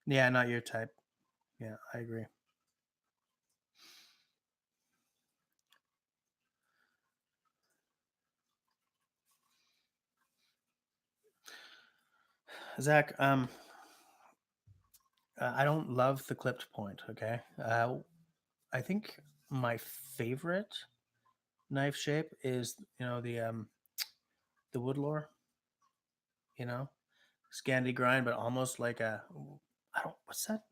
Yeah, not your type. Yeah, I agree. Zach, I don't love the clipped point. Okay, I think my favorite knife shape is the woodlore. You know, Scandi grind, but almost like a I don't what's that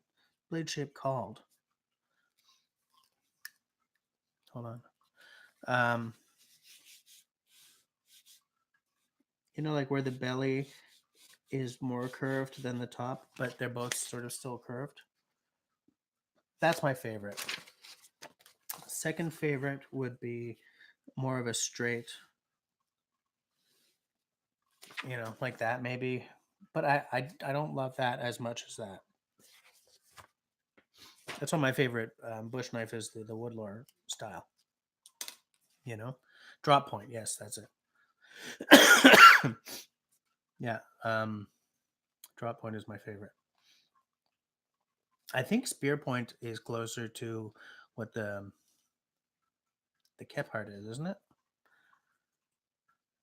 blade shape called? Hold on. Um, like where the belly is more curved than the top, but they're both sort of still curved. That's my favorite. Second favorite would be more of a straight, like that maybe. But I don't love that as much as that. That's one of my favorite bush knife is the woodlore style. You know, drop point. Yes, that's it. Yeah, drop point is my favorite. I think spear point is closer to what the Kephart is, isn't it?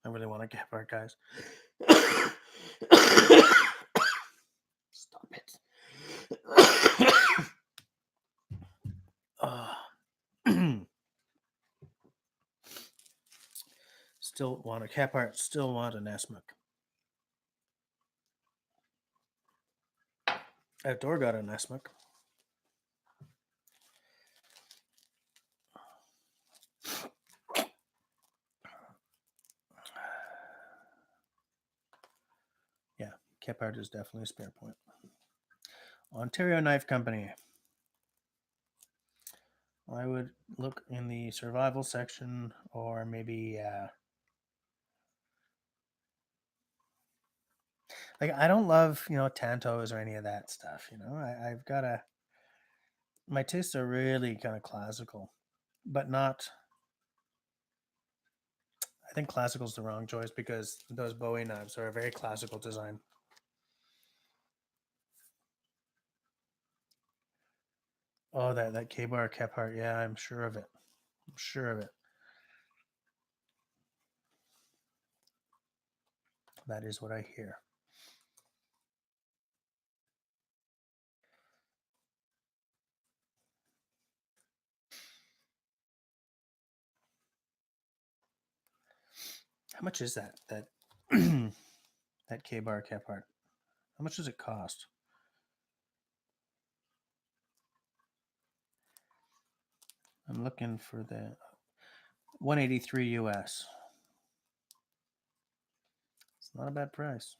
I really want a Kephart, guys. Stop it. Still want a Kephart. Still want an Esmuk. Outdoor got an Esmuk. Yeah, Kephart is definitely a spear point. Ontario Knife Company. I would look in the survival section, or maybe like I don't love Tantos or any of that stuff. I've got my tastes are really kind of classical, but not. I think classical is the wrong choice because those Bowie knives are a very classical design. Oh, that K-bar Kephart. Yeah, I'm sure of it. I'm sure of it. That is what I hear. How much is that that K-bar Kephart? How much does it cost? I'm looking for the 183 US. It's not a bad price.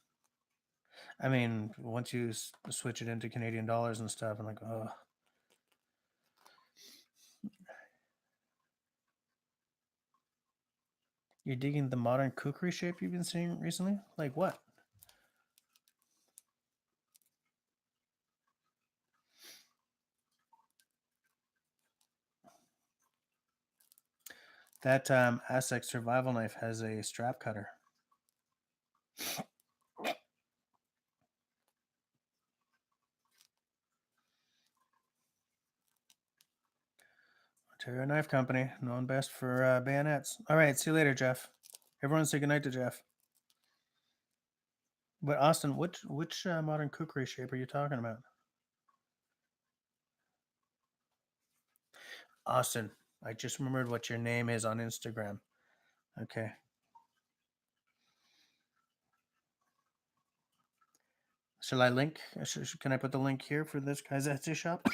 I mean, once you switch it into Canadian dollars and stuff, I'm like, oh. You're digging the modern kukri shape you've been seeing recently? Like what? That Aztec survival knife has a strap cutter. Ontario Knife Company, known best for bayonets. All right, see you later, Jeff. Everyone say goodnight to Jeff. But Austin, which modern kukri shape are you talking about? Austin, I just remembered what your name is on Instagram. Okay. Shall I link? Can I put the link here for this guy's Etsy shop?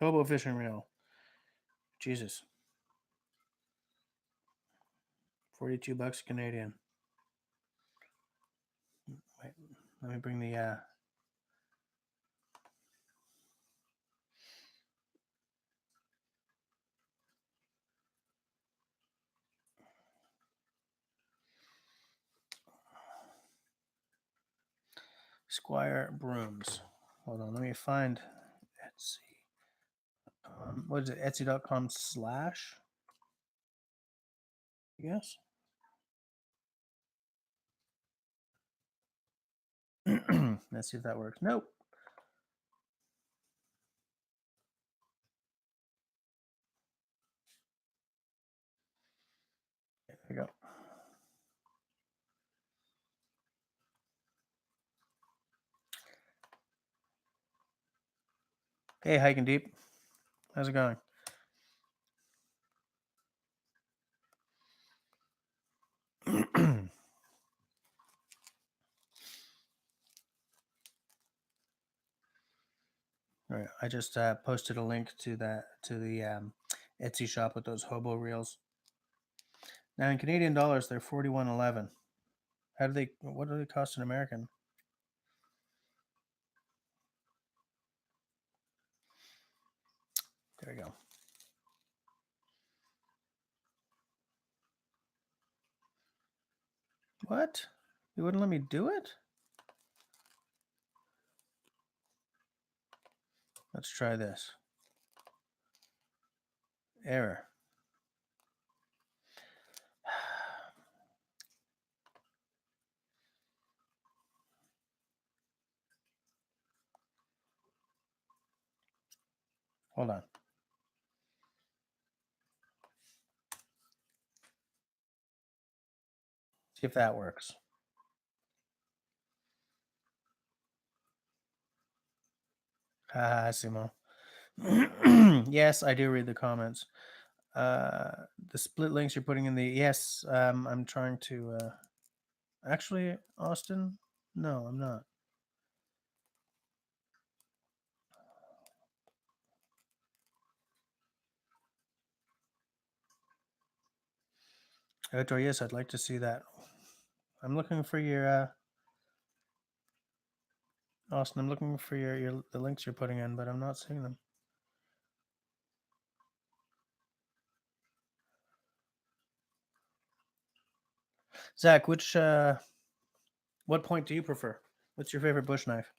Hobo fishing reel. Jesus. $42 Canadian. Wait, let me bring the Squire brooms. Hold on, let me find Etsy. What is it? Etsy.com/ Yes. Let's see if that works. Nope. There we go. Hey, Hiking Deep. How's it going? All right, I just posted a link to the Etsy shop with those hobo reels. Now in Canadian dollars, they're $41.11. What do they cost in American? There we go. What? You wouldn't let me do it? Let's try this. Error. Hold on. See if that works. Simo. Yes, I do read the comments. The split links you're putting in the yes. I'm trying to. Actually, Austin. No, I'm not. Outdoor, yes, I'd like to see that. I'm looking for your Austin. I'm looking for the links you're putting in, but I'm not seeing them. Zach, what point do you prefer? What's your favorite bush knife?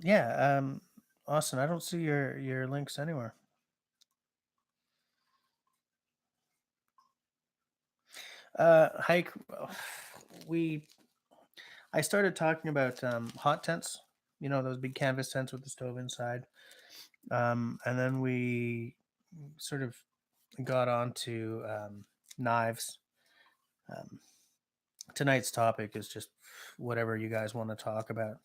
Yeah, Austin, I don't see your links anywhere. Hike, I started talking about hot tents. You know, those big canvas tents with the stove inside. And then we sort of got on to knives. Tonight's topic is just whatever you guys want to talk about.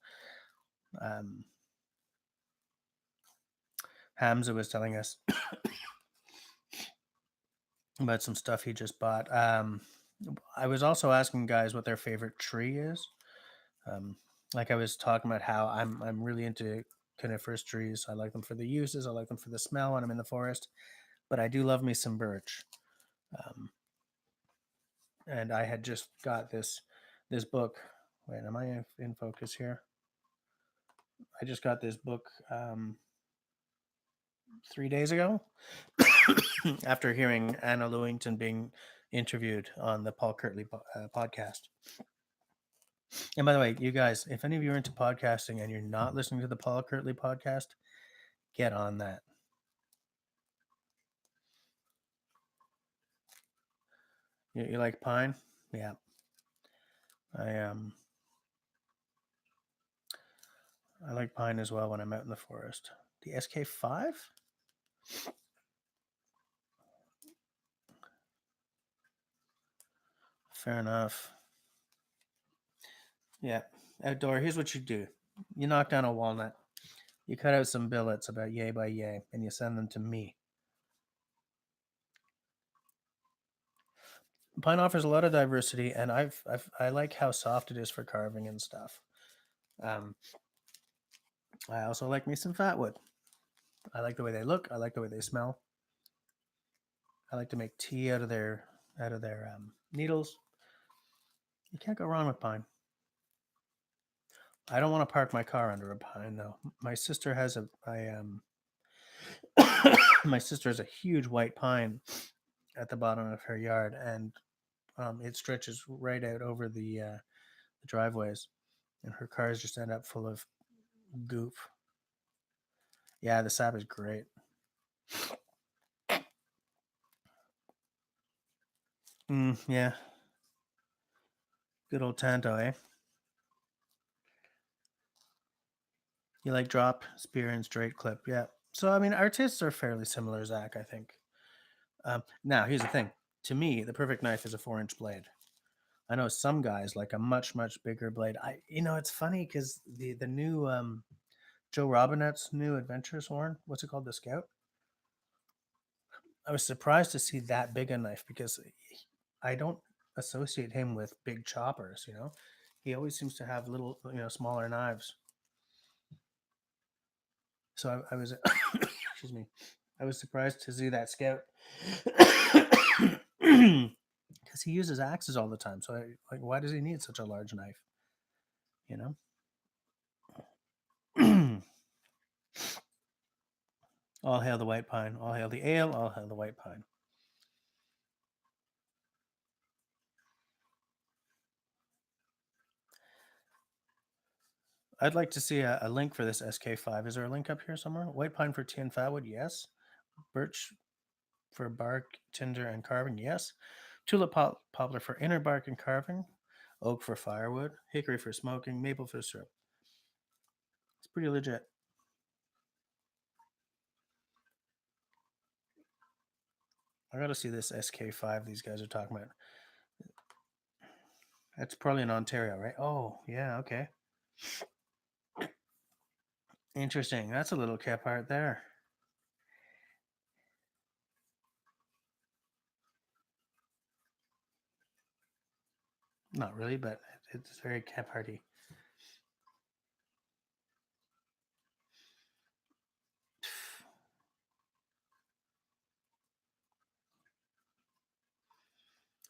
Hamza was telling us about some stuff he just bought. I was also asking guys what their favorite tree is. Like I was talking about how I'm really into coniferous trees. I like them for the uses. I like them for the smell when I'm in the forest. But I do love me some birch. And I had just got this book. Wait, am I in focus here? I just got this book 3 days ago after hearing Anna Lewington being interviewed on the Paul Kirtley podcast. And by the way, you guys, if any of you are into podcasting and you're not listening to the Paul Kirtley podcast, get on that. You like pine? Yeah. I like pine as well when I'm out in the forest. The SK5? Fair enough. Yeah. Outdoor, here's what you do. You knock down a walnut. You cut out some billets about yay by yay, and you send them to me. Pine offers a lot of diversity, and I like how soft it is for carving and stuff. Um, I also like me some fatwood. I like the way they look. I like the way they smell. I like to make tea out of their needles. You can't go wrong with pine. I don't want to park my car under a pine though. My sister has my sister has a huge white pine at the bottom of her yard, and it stretches right out over the driveways, and her cars just end up full of goop. Yeah, the sap is great. Yeah, good old Tanto, eh? You like drop, spear, and straight clip. Yeah. So I mean, our tastes are fairly similar, Zach. I think. Now, here's the thing. To me, the perfect knife is a 4-inch blade. I know some guys like a much bigger blade. It's funny because the new Joe Robinette's new adventurous horn. What's it called? The Scout. I was surprised to see that big a knife because I don't associate him with big choppers. He always seems to have little, smaller knives. So I was, excuse me, I was surprised to see that Scout because he uses axes all the time. So why does he need such a large knife? You know. All hail the white pine. All hail the ale. All hail the white pine. I'd like to see a link for this SK5. Is there a link up here somewhere? White pine for tea and fatwood, yes. Birch for bark, tinder, and carving, yes. Tulip poplar for inner bark and carving. Oak for firewood. Hickory for smoking. Maple for syrup. It's pretty legit. I gotta see this SK5 these guys are talking about. That's probably in Ontario, right? Oh, yeah, okay. Interesting. That's a little cap art there. Not really, but it's very cap arty.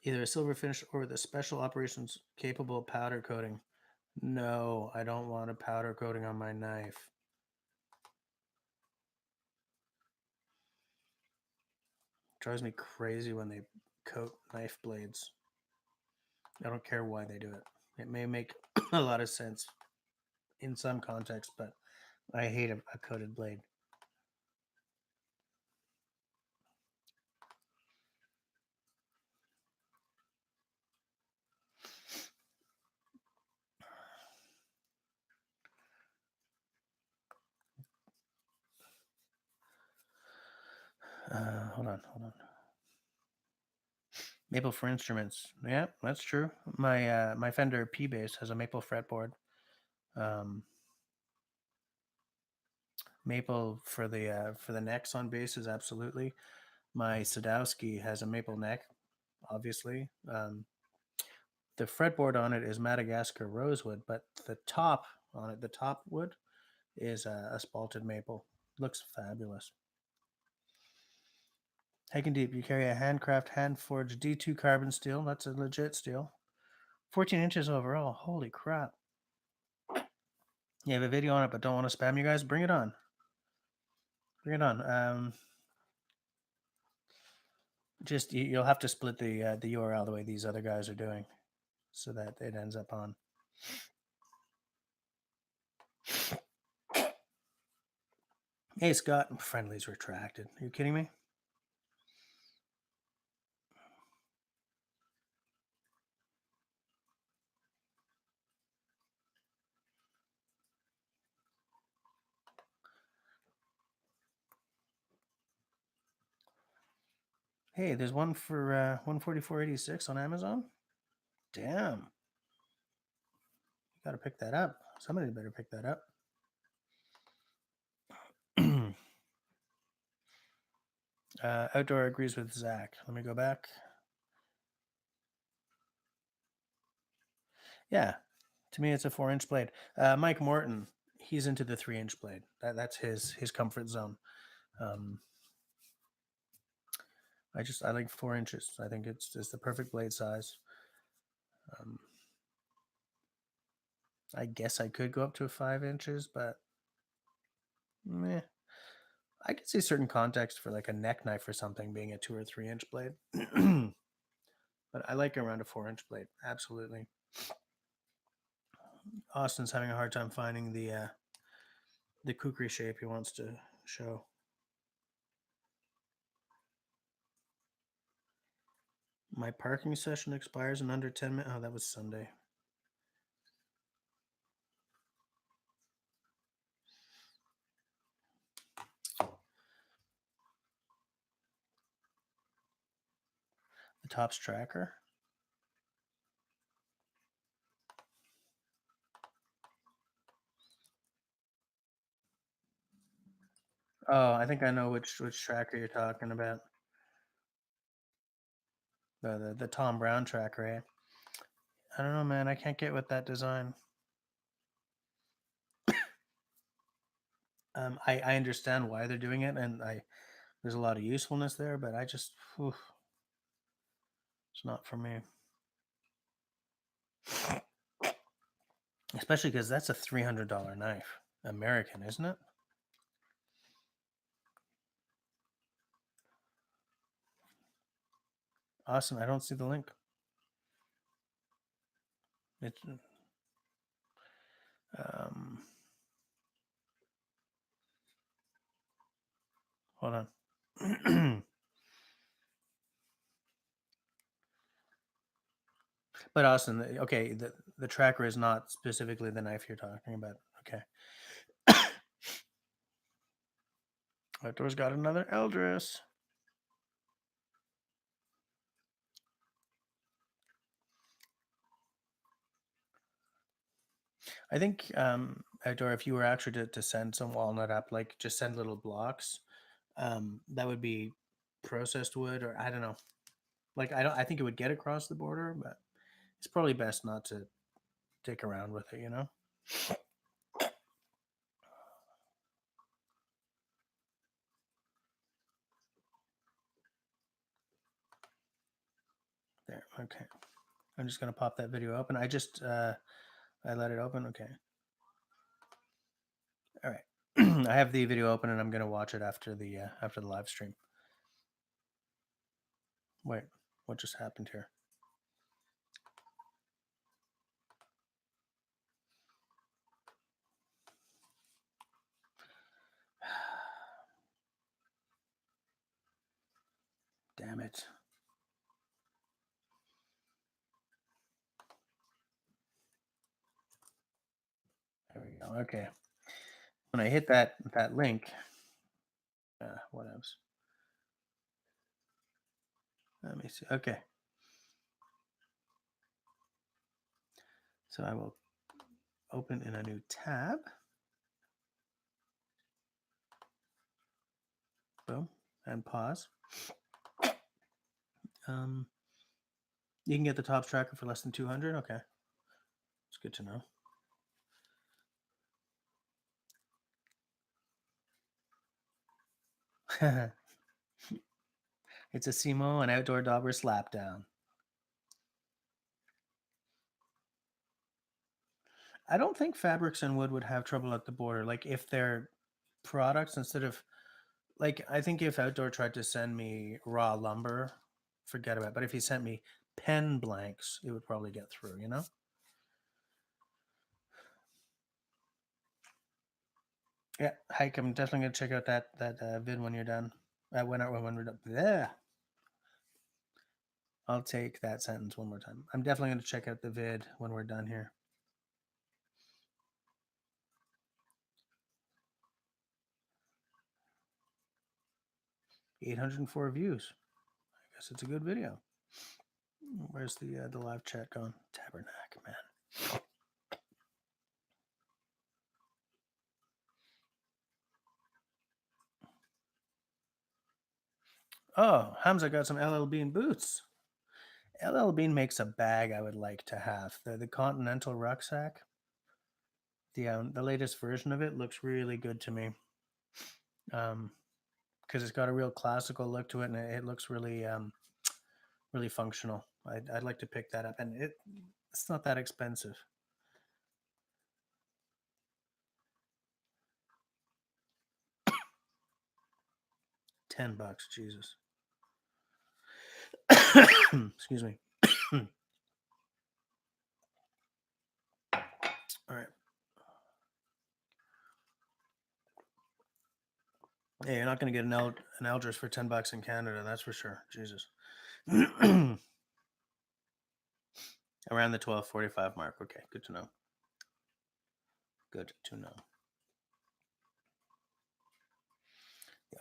Either a silver finish or the special operations capable powder coating. No, I don't want a powder coating on my knife. It drives me crazy when they coat knife blades. I don't care why they do it. It may make a lot of sense in some context, but I hate a coated blade. Hold on. Maple for instruments. Yeah, that's true. My Fender P bass has a maple fretboard. Um, maple for the necks on basses, absolutely. My Sadowski has a maple neck, obviously. The fretboard on it is Madagascar rosewood, but the top on it, the top wood, is a spalted maple. Looks fabulous. Hiking deep, you carry a handcraft, hand forged D2 carbon steel. That's a legit steel. 14 inches overall. Holy crap. You have a video on it, but don't want to spam you guys? Bring it on. Bring it on. Just you'll have to split the URL the way these other guys are doing, so that it ends up on. Hey Scott, friendly's retracted. Are you kidding me? Hey, there's one for 144.86 on Amazon. Damn, you gotta pick that up. Somebody better pick that up. Outdoor agrees with Zach. Let me go back. Yeah, to me, it's a 4-inch blade. Mike Morton, he's into the 3-inch blade. That's his comfort zone. Um, I like 4 inches. I think it's just the perfect blade size. Um, I guess I could go up to 5 inches, but meh. I could see certain context for like a neck knife or something being a 2 or 3 inch blade. But I like around a 4-inch blade. Absolutely. Austin's having a hard time finding the kukri shape he wants to show. My parking session expires in under 10 minutes. Oh, that was Sunday. The Tops tracker. Oh, I think I know which tracker you're talking about. The Tom Brown tracker, eh? I don't know, man. I can't get with that design. I understand why they're doing it, and there's a lot of usefulness there, but I just, it's not for me. Especially because that's a $300 knife, American, isn't it? Awesome. I don't see the link. It's hold on. But Austin, okay, the tracker is not specifically the knife you're talking about. Okay. Outdoors got another Eldris. I think Outdoor, if you were actually to send some walnut up, like just send little blocks, that would be processed wood, or I don't know. Like I think it would get across the border, but it's probably best not to dick around with it, you know? There, okay. I'm just gonna pop that video open. I let it open. Okay. All right. I have the video open and I'm gonna watch it after the live stream. Wait, what just happened here? Damn it. There we go. Okay. When I hit that link, what else? Let me see. Okay. So I will open in a new tab. Boom. And pause. You can get the Tops tracker for less than 200. Okay. It's good to know. It's a Simo, an outdoor dauber slapdown. I don't think fabrics and wood would have trouble at the border. Like if they're products instead of like I think if Outdoor tried to send me raw lumber, forget about it. But if he sent me pen blanks, it would probably get through, you know? Yeah, Hike, I'm definitely gonna check out that vid when you're done. When we're done. Yeah. I'll take that sentence one more time. I'm definitely gonna check out the vid when we're done here. 804 views. I guess it's a good video. Where's the live chat gone? Tabernacle, man. Oh, Hamza got some LL Bean boots. LL Bean makes a bag I would like to have. The Continental rucksack. The latest version of it looks really good to me. Because it's got a real classical look to it, and it looks really really functional. I'd like to pick that up, and it's not that expensive. $10, Jesus. Excuse me. All right. Hey, you're not going to get an Eldris for $10 in Canada, that's for sure. Jesus. Around the 12.45 mark. Okay, good to know. Good to know.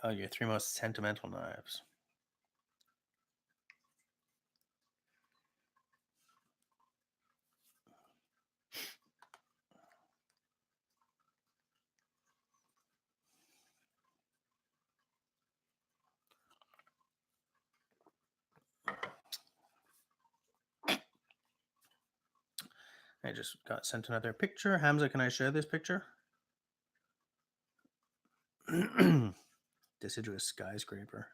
Oh, your 3 most sentimental knives. I just got sent another picture. Hamza, can I share this picture? Deciduous skyscraper.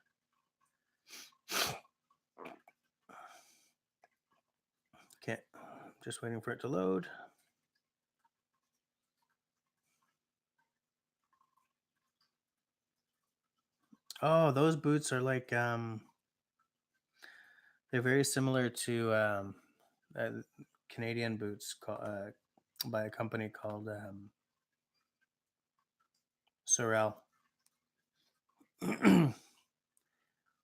Okay, just waiting for it to load. Oh, those boots are like they're very similar to Canadian boots by a company called Sorel.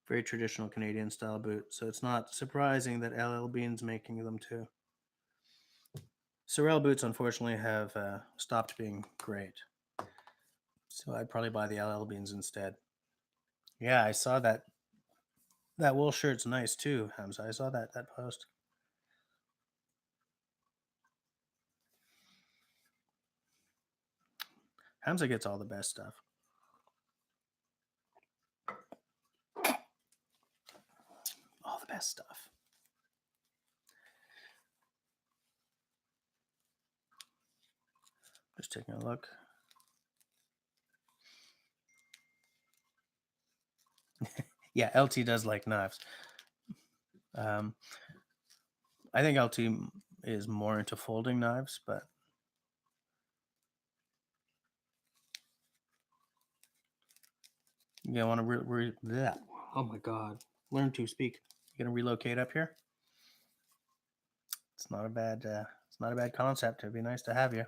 Very traditional Canadian style boot. So it's not surprising that LL Bean's making them too. Sorel boots, unfortunately, have stopped being great. So I'd probably buy the LL Beans instead. Yeah, I saw that. That wool shirt's nice too, Hamza. I saw that post. Hamza gets all the best stuff. All the best stuff. Just taking a look. Yeah, LT does like knives. I think LT is more into folding knives, but you want to oh my god, learn to speak. You gonna relocate up here? It's not a bad concept. It'd be nice to have you.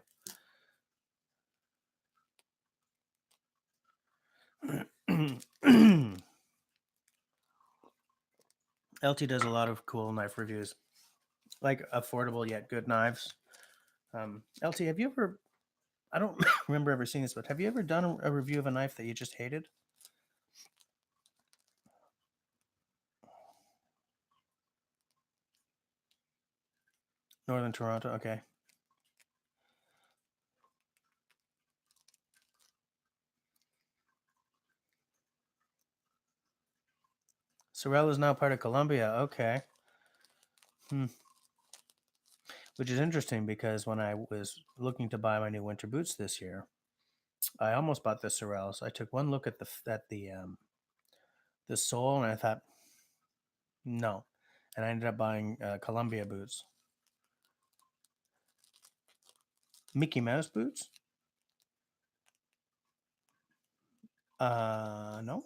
LT does a lot of cool knife reviews, like affordable yet good knives. LT, have you ever? I don't remember ever seeing this, but have you ever done a review of a knife that you just hated? Northern Toronto, okay. Sorel is now part of Columbia, okay. Which is interesting because when I was looking to buy my new winter boots this year, I almost bought the Sorels. I took one look at the sole and I thought, no, and I ended up buying Columbia boots. Mickey Mouse boots? No.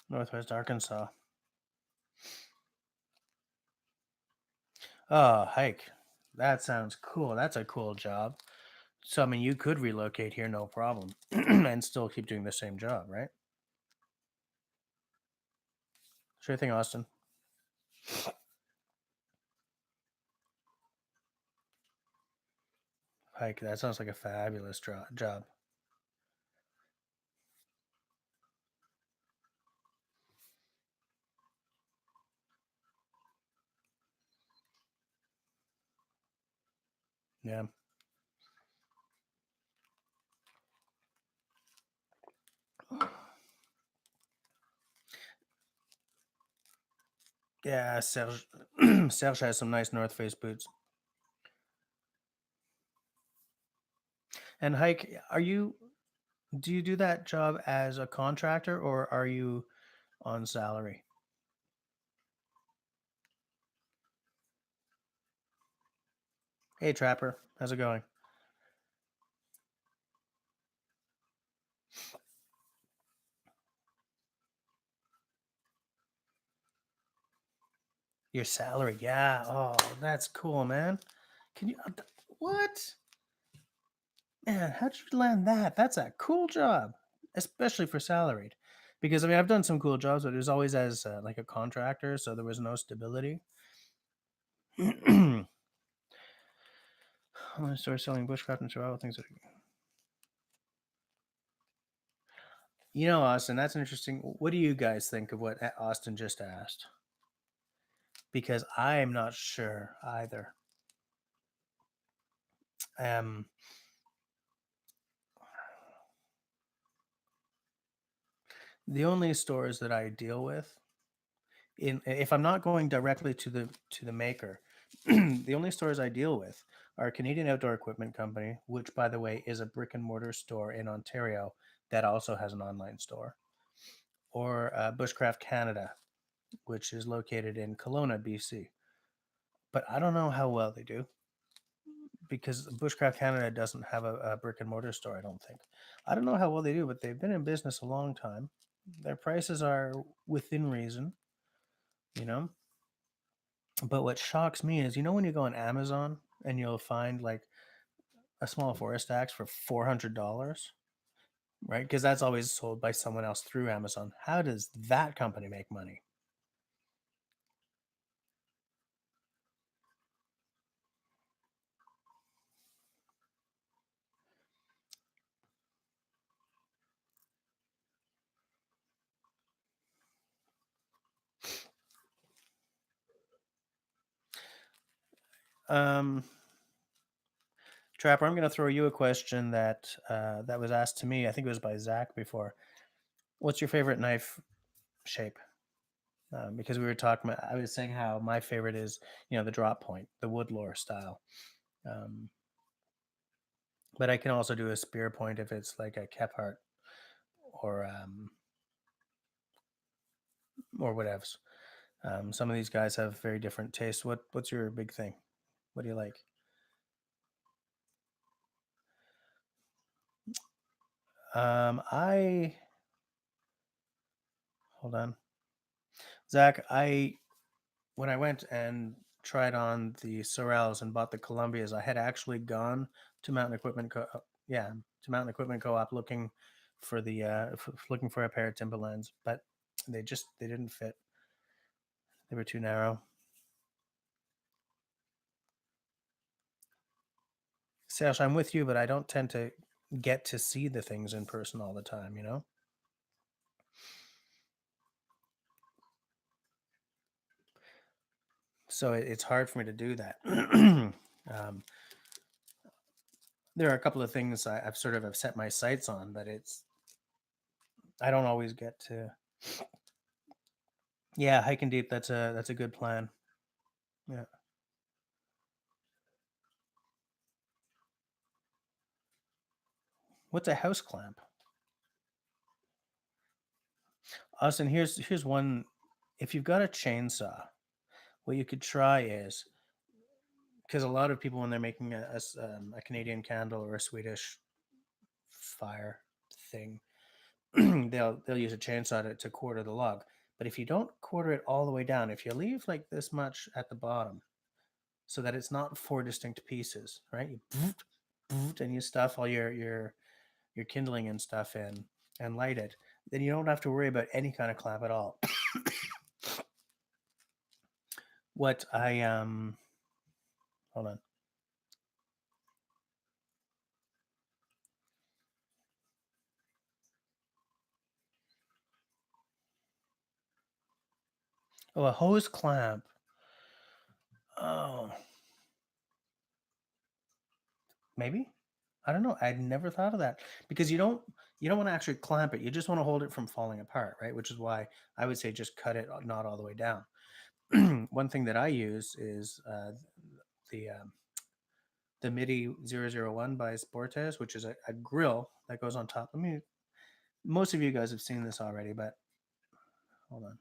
Northwest Arkansas. Oh, hike. That sounds cool. That's a cool job. So, I mean, you could relocate here, no problem, and still keep doing the same job, right? Sure thing, Austin. Hike. That sounds like a fabulous job. Yeah. Yeah, Serge. Serge has some nice North Face boots. And hike, are you? Do you do that job as a contractor or are you on salary? Hey, Trapper, how's it going? Your salary, yeah. Oh, that's cool, man. Can you? What? Man, how'd you land that? That's a cool job, especially for salaried. Because I mean, I've done some cool jobs, but it was always as like a contractor, so there was no stability. I'm gonna start selling bushcraft and survival things. You know, Austin, that's interesting. What do you guys think of what Austin just asked? Because I am not sure either. Um, the only stores that I deal with, in if I'm not going directly to the maker, the only stores I deal with are Canadian Outdoor Equipment Company, which by the way is a brick and mortar store in Ontario that also has an online store, or Bushcraft Canada, which is located in Kelowna, BC. But I don't know how well they do because Bushcraft Canada doesn't have a brick and mortar store. I don't think. I don't know how well they do, but they've been in business a long time. Their prices are within reason, you know. But what shocks me is, when you go on Amazon and you'll find like a small forest axe for $400, right? Because that's always sold by someone else through Amazon. How does that company make money? Um, Trapper, I'm going to throw you a question that was asked to me. I think it was by Zach before. What's your favorite knife shape? Because we were talking about, I was saying how my favorite is, the drop point, the woodlore style. Um, but I can also do a spear point if it's like a Kephart or whatevs. Some of these guys have very different tastes. What's your big thing? What do you like? I hold on, Zach. I When I went and tried on the Sorels and bought the Columbias, I had actually gone to Mountain Equipment yeah, to Mountain Equipment Co-op looking for looking for a pair of Timberlands, but they didn't fit. They were too narrow. Serge, I'm with you, but I don't tend to get to see the things in person all the time, So it's hard for me to do that. There are a couple of things I've sort of have set my sights on, but I don't always get to. Yeah, hiking deep. That's a good plan. Yeah. What's a house clamp? Austin, here's one. If you've got a chainsaw, what you could try is, because a lot of people when they're making a Canadian candle or a Swedish fire thing, they'll use a chainsaw to quarter the log. But if you don't quarter it all the way down, if you leave like this much at the bottom, so that it's not four distinct pieces, right? You and you stuff all your kindling and stuff in and light it, then you don't have to worry about any kind of clamp at all. What I hold on. Oh, a hose clamp. Oh, maybe. I don't know. I'd never thought of that because you don't want to actually clamp it. You just want to hold it from falling apart, right? Which is why I would say just cut it not all the way down. one thing that I use is the the MIDI 001 by Sportes, which is a grill that goes on top. I mean, most of you guys have seen this already, but hold on.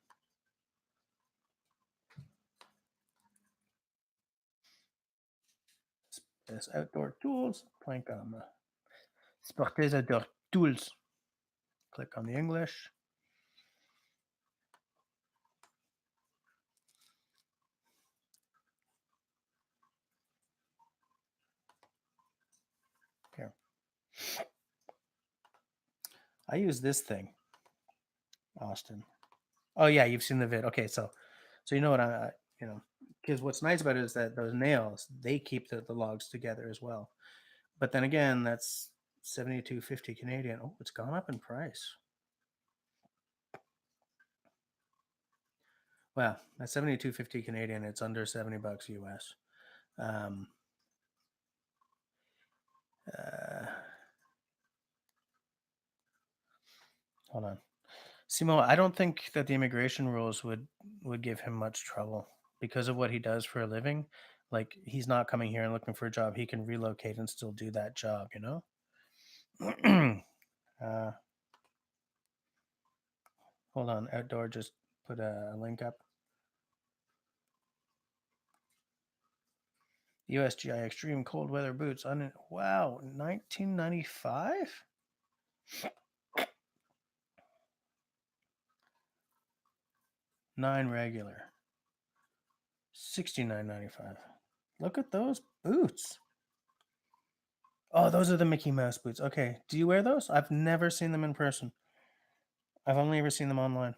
This outdoor tools, plank on Sportes outdoor tools. Click on the English. Here. I use this thing, Austin. Oh yeah, you've seen the vid. Okay, so you know what you know, because what's nice about it is that those nails, they keep the logs together as well. But then again, that's 72.50 Canadian. Oh, it's gone up in price. Well, at 72.50 Canadian, it's under $70 US. Um, uh, hold on, Simo. I don't think that the immigration rules would give him much trouble because of what he does for a living. Like, he's not coming here and looking for a job. He can relocate and still do that job. You know. Hold on, outdoor just put a link up. USGI extreme cold weather boots. Wow, 1995. 9 regular. 69.95. Look at those boots. Oh, those are the Mickey Mouse boots. Okay, do you wear those? I've never seen them in person. I've only ever seen them online.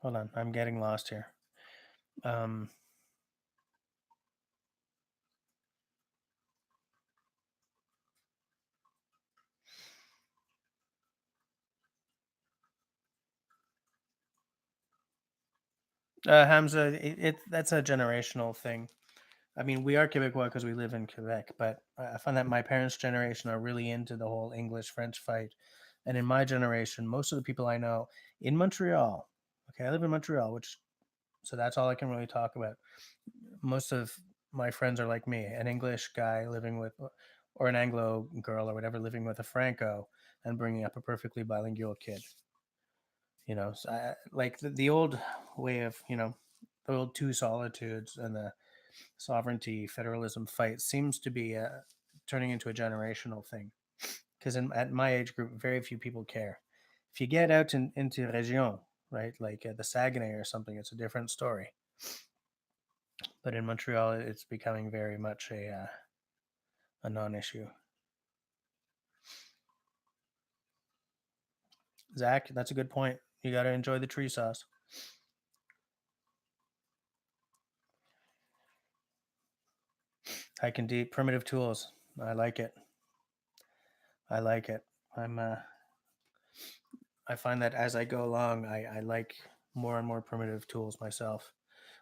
Hold on, I'm getting lost here. Hamza, that's a generational thing. I mean, we are Quebecois because we live in Quebec, but I find that my parents' generation are really into the whole English-French fight. And in my generation, most of the people I know in Montreal, okay, I live in Montreal, so that's all I can really talk about. Most of my friends are like me, an English guy living with, or an Anglo girl or whatever, living with a Franco and bringing up a perfectly bilingual kid. You know, so like the old way of, the old two solitudes and the sovereignty federalism fight seems to be turning into a generational thing, because at my age group very few people care. If you get out into region, right, like the Saguenay or something, it's a different story, but in Montreal it's becoming very much a non-issue. Zach, that's a good point. You got to enjoy the tree sauce. Hike and deep primitive tools. I like it. I like it. I find that as I go along, I like more and more primitive tools myself.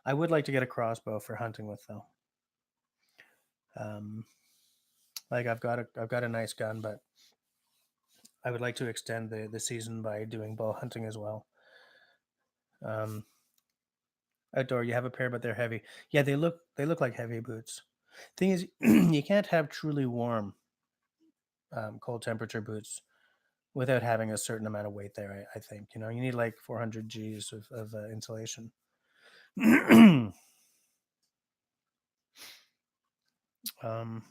I would like to get a crossbow for hunting with, though. Um, like I've got a nice gun, but I would like to extend the season by doing bow hunting as well. Um, outdoor, you have a pair, but they're heavy. Yeah, they look like heavy boots. Thing is, you can't have truly warm, cold temperature boots without having a certain amount of weight there. I think you need like 400 G's of insulation. um,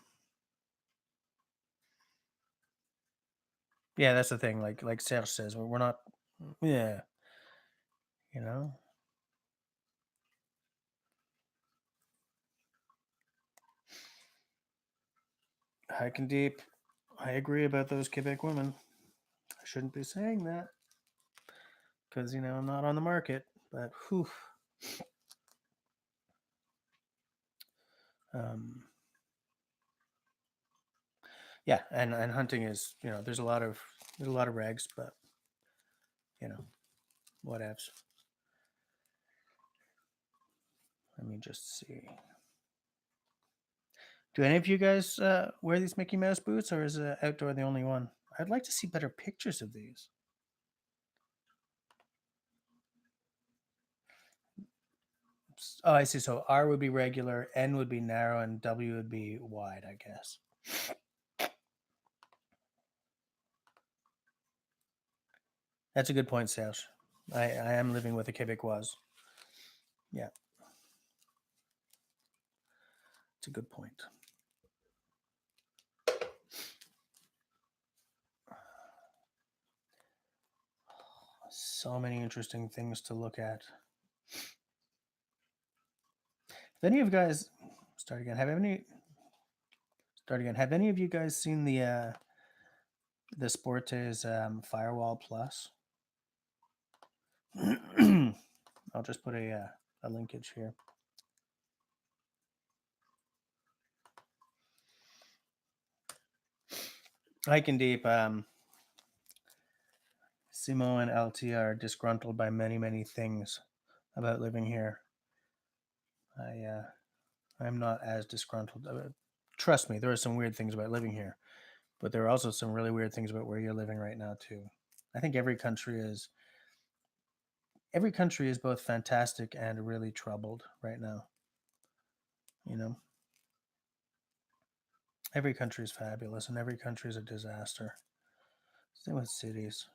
yeah, that's the thing. Like Serge says, we're not. Yeah, you know. Hiking deep. I agree about those Quebec women. I shouldn't be saying that because I'm not on the market. But whew. Um, yeah, and hunting is there's a lot of regs, but you know whatevs. Let me just see. Do any of you guys wear these Mickey Mouse boots, or is outdoor the only one? I'd like to see better pictures of these. Oh, I see. So R would be regular, N would be narrow, and W would be wide, I guess. That's a good point, Serge. I am living with a Quebecois. Yeah, it's a good point. So many interesting things to look at. If any of you guys start again, have any of you guys seen the Sportes Firewall Plus? I'll just put a linkage here. Hiking deep. Simo and LT are disgruntled by many things about living here. I'm not as disgruntled. Trust me, there are some weird things about living here, but there are also some really weird things about where you're living right now too. I think every country is both fantastic and really troubled right now. You know, every country is fabulous and every country is a disaster. Same with cities.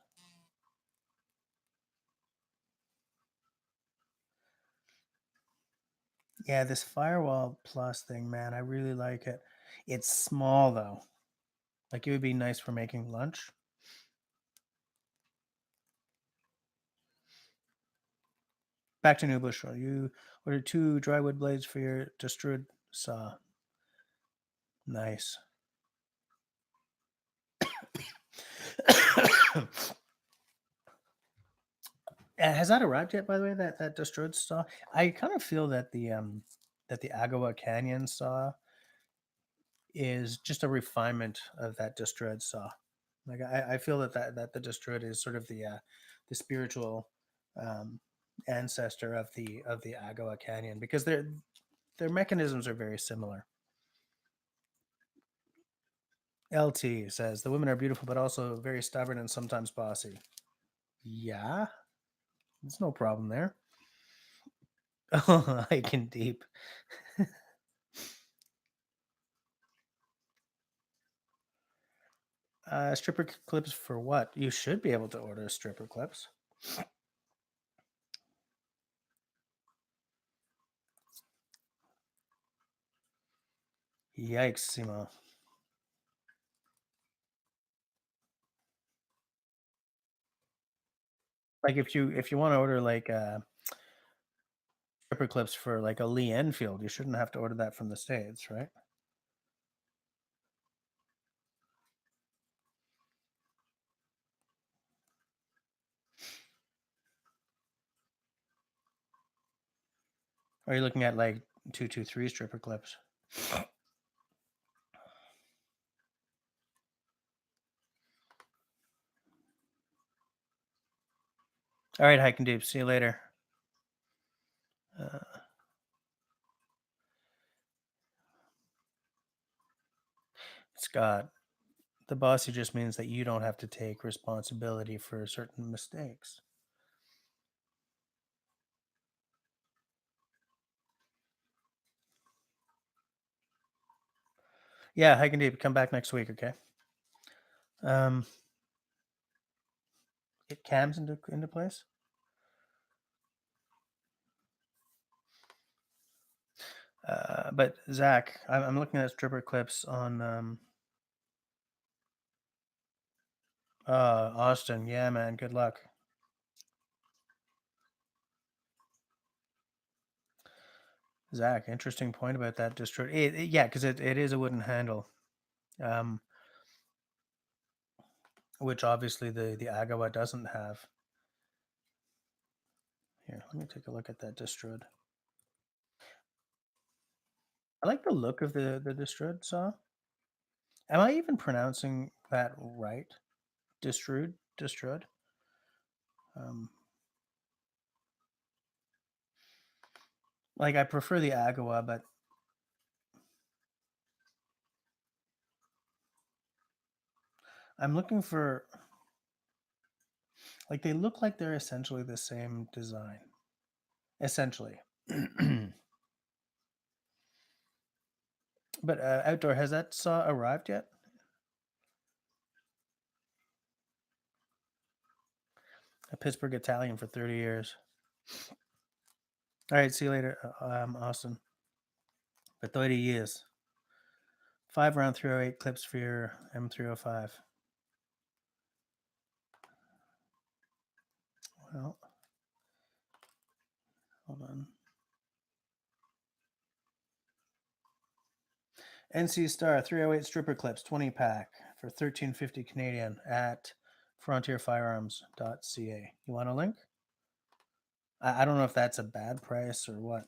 Yeah, this Firewall Plus thing, man, I really like it. It's small though. Like it would be nice for making lunch. Back to New Bushel. You ordered 2 drywood blades for your Tshirt saw. Nice. Has that arrived yet? By the way, that Tshirt saw. I kind of feel that the Agawa Canyon saw is just a refinement of that Destroyed saw. Like I feel that the Destroyed is sort of the spiritual um, ancestor of the Agawa Canyon because their mechanisms are very similar. LT says the women are beautiful but also very stubborn and sometimes bossy. Yeah, there's no problem there. Oh, hiking deep. Stripper clips for what? You should be able to order stripper clips. Yikes, Simo. Like if you want to order like stripper clips for like a Lee Enfield, you shouldn't have to order that from the States, right? Or are you looking at like 223 stripper clips? All right, hiking deep. See you later. Scott, the bossy just means that you don't have to take responsibility for certain mistakes. Yeah, hiking deep. Come back next week, okay? Get cams into place. But Zach, I'm looking at stripper clips on Austin. Yeah, man. Good luck. Zach, interesting point about that distro. Yeah, because it is a wooden handle, um, which obviously the Agawa doesn't have. Here, let me take a look at that distrode. I like the look of the distrode saw. Am I even pronouncing that right? Distrode. Um, like I prefer the Agawa, but I'm looking for, like, they look like they're essentially the same design. Essentially. But outdoor, has that saw arrived yet? A Pittsburgh Italian for 30 years. All right, see you later, Austin. For 30 years. 5 round 308 clips for your M305. Well, hold on. NC Star 308 stripper clips 20 pack for $13.50 Canadian at frontierfirearms.ca. You want a link? I don't know if that's a bad price or what.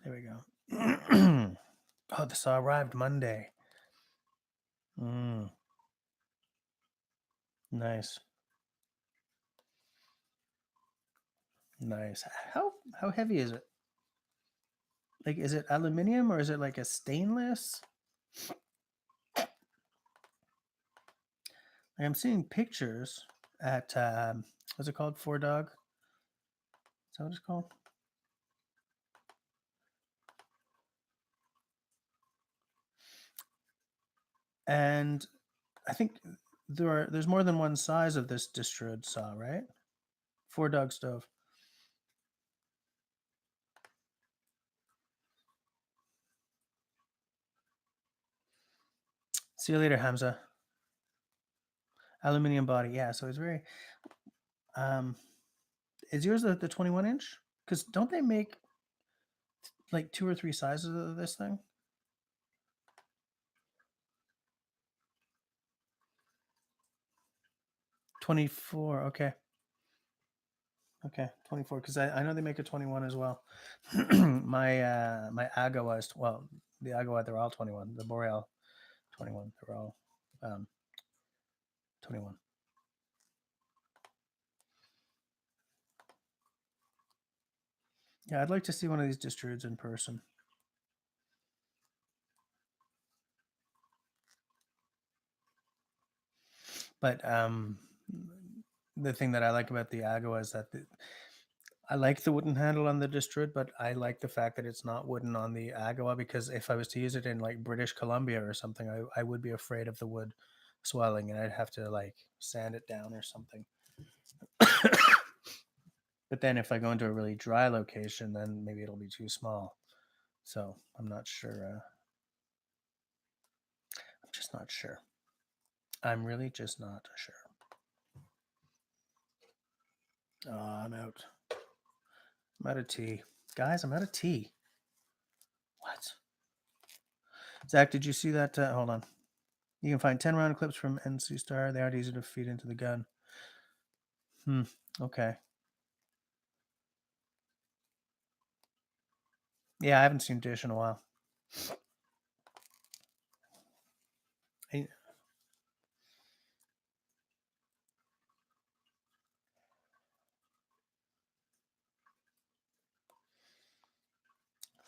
There we go. Oh, the saw arrived Monday. Nice. Nice. How heavy is it? Like, is it aluminum or is it like a stainless? I'm seeing pictures at what's it called? Four Dog. Is that what it's called? And I think there's more than one size of this distilled saw, right? 4 Dog stove. See you later, Hamza. Aluminum body, yeah. So it's very. Is yours the 21 inch? Because don't they make like 2 or 3 sizes of this thing? 24. Okay. Okay, 24. Because I know they make a 21 as well. my Agawa is, well, the Agawa, they're all 21. The Boreal 21. They're all 21. Yeah, I'd like to see one of these distillers in person. But the thing that I like about the Agawa is that I like the wooden handle on the Distrid, but I like the fact that it's not wooden on the Agawa, because if I was to use it in like British Columbia or something, I would be afraid of the wood swelling and I'd have to like sand it down or something. But then if I go into a really dry location, then maybe it'll be too small. So I'm not sure. I'm just not sure. I'm really just not sure. Oh, I'm out. I'm out of tea. Guys, I'm out of tea. What? Zach, did you see that? Hold on. You can find 10 round clips from NC Star. They aren't easy to feed into the gun. Okay. Yeah, I haven't seen Dish in a while.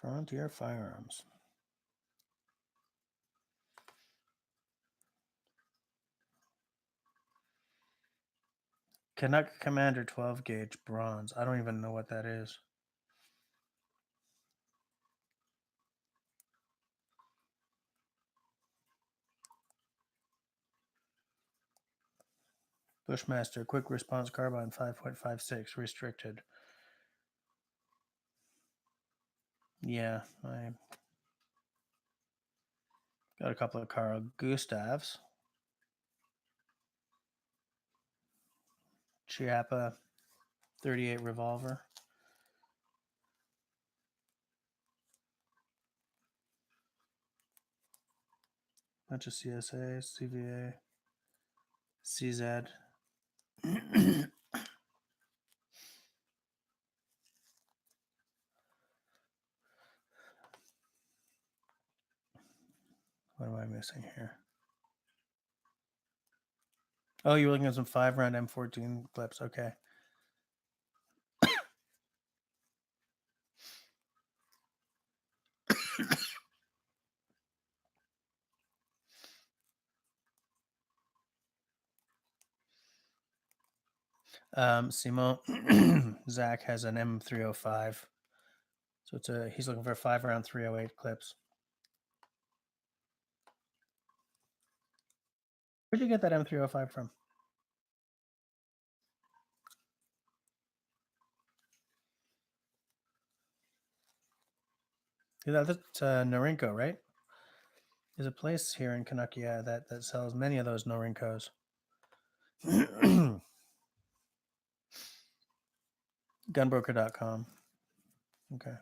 Frontier Firearms. Canuck Commander 12 gauge bronze. I don't even know what that is. Bushmaster quick response carbine 5.56 restricted. Yeah, I got a couple of Carl Gustavs. Chiappa 38 revolver. Bunch of CSA, CVA, CZ. What am I missing here? Oh, you were looking at some 5 round M14 clips. Okay. Simo, Zach has an M305. So he's looking for 5 round 308 clips. Where'd you get that M305 from? That's Norinco, right? There's a place here in Canuckia that sells many of those Norincos. Gunbroker.com. Okay.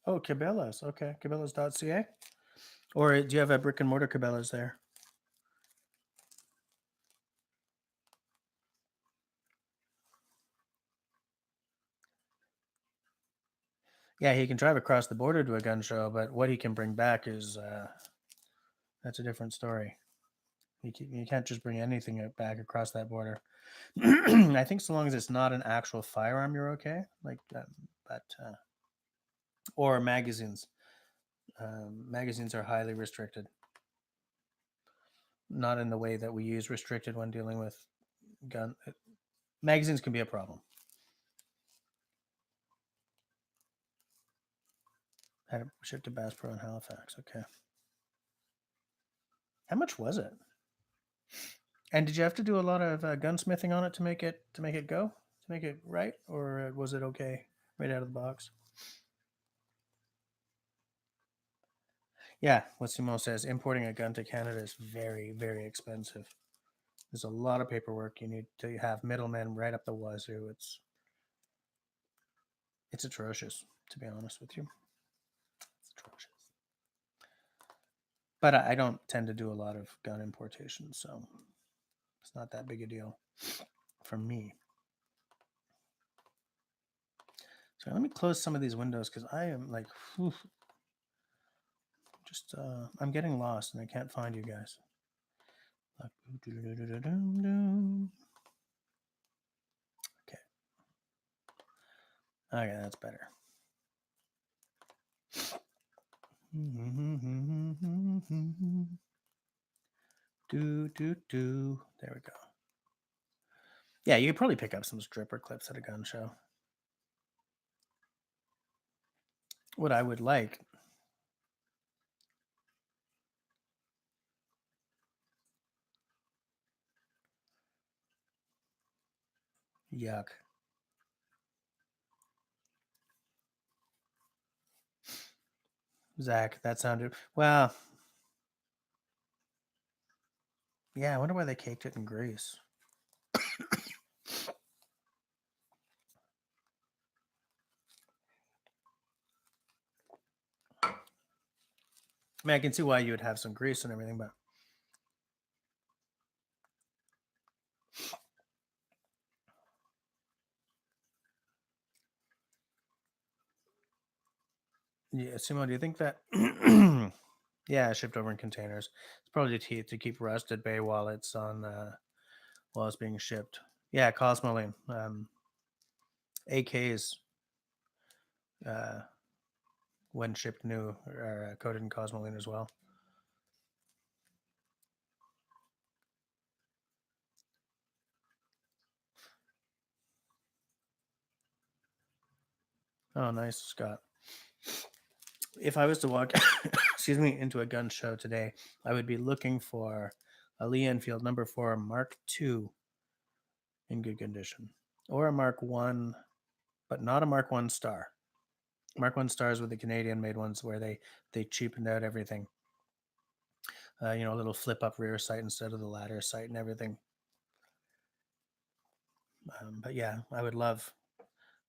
Oh, Cabela's. Okay. Cabela's.ca. Or do you have a brick and mortar Cabela's there? Yeah, he can drive across the border to a gun show, but what he can bring back is that's a different story. You can't just bring anything back across that border. I think so long as it's not an actual firearm, you're okay. Like, but or magazines. Magazines are highly restricted. Not in the way that we use restricted when dealing with gun. Magazines can be a problem. Had it shipped to Bass Pro in Halifax. Okay. How much was it? And did you have to do a lot of gunsmithing on it to make it go, to make it right, or was it okay right out of the box? Yeah, what Simon says, importing a gun to Canada is very, very expensive. There's a lot of paperwork. You need to have middlemen right up the wazoo. It's atrocious, to be honest with you. It's atrocious. But I don't tend to do a lot of gun importation, so it's not that big a deal for me. So let me close some of these windows because I am like, whew, just I'm getting lost and I can't find you guys. Okay. Okay, that's better. There we go. Yeah, you could probably pick up some stripper clips at a gun show. What I would like. Yuck. Zach, that sounded well. Yeah, I wonder why they caked it in grease. I mean, I can see why you would have some grease and everything, but yeah, Simo, do you think that? Yeah, shipped over in containers. It's probably to keep rust at bay while it's on while it's being shipped. Yeah, Cosmoline. AKs when shipped new are coated in Cosmoline as well. Oh, nice, Scott. If I was to walk, excuse me, into a gun show today, I would be looking for a Lee Enfield number 4 Mark II in good condition, or a Mark 1, but not a Mark 1 Star. Mark 1 Stars were the Canadian made ones where they cheapened out everything. You know, a little flip up rear sight instead of the ladder sight and everything. But yeah, I would love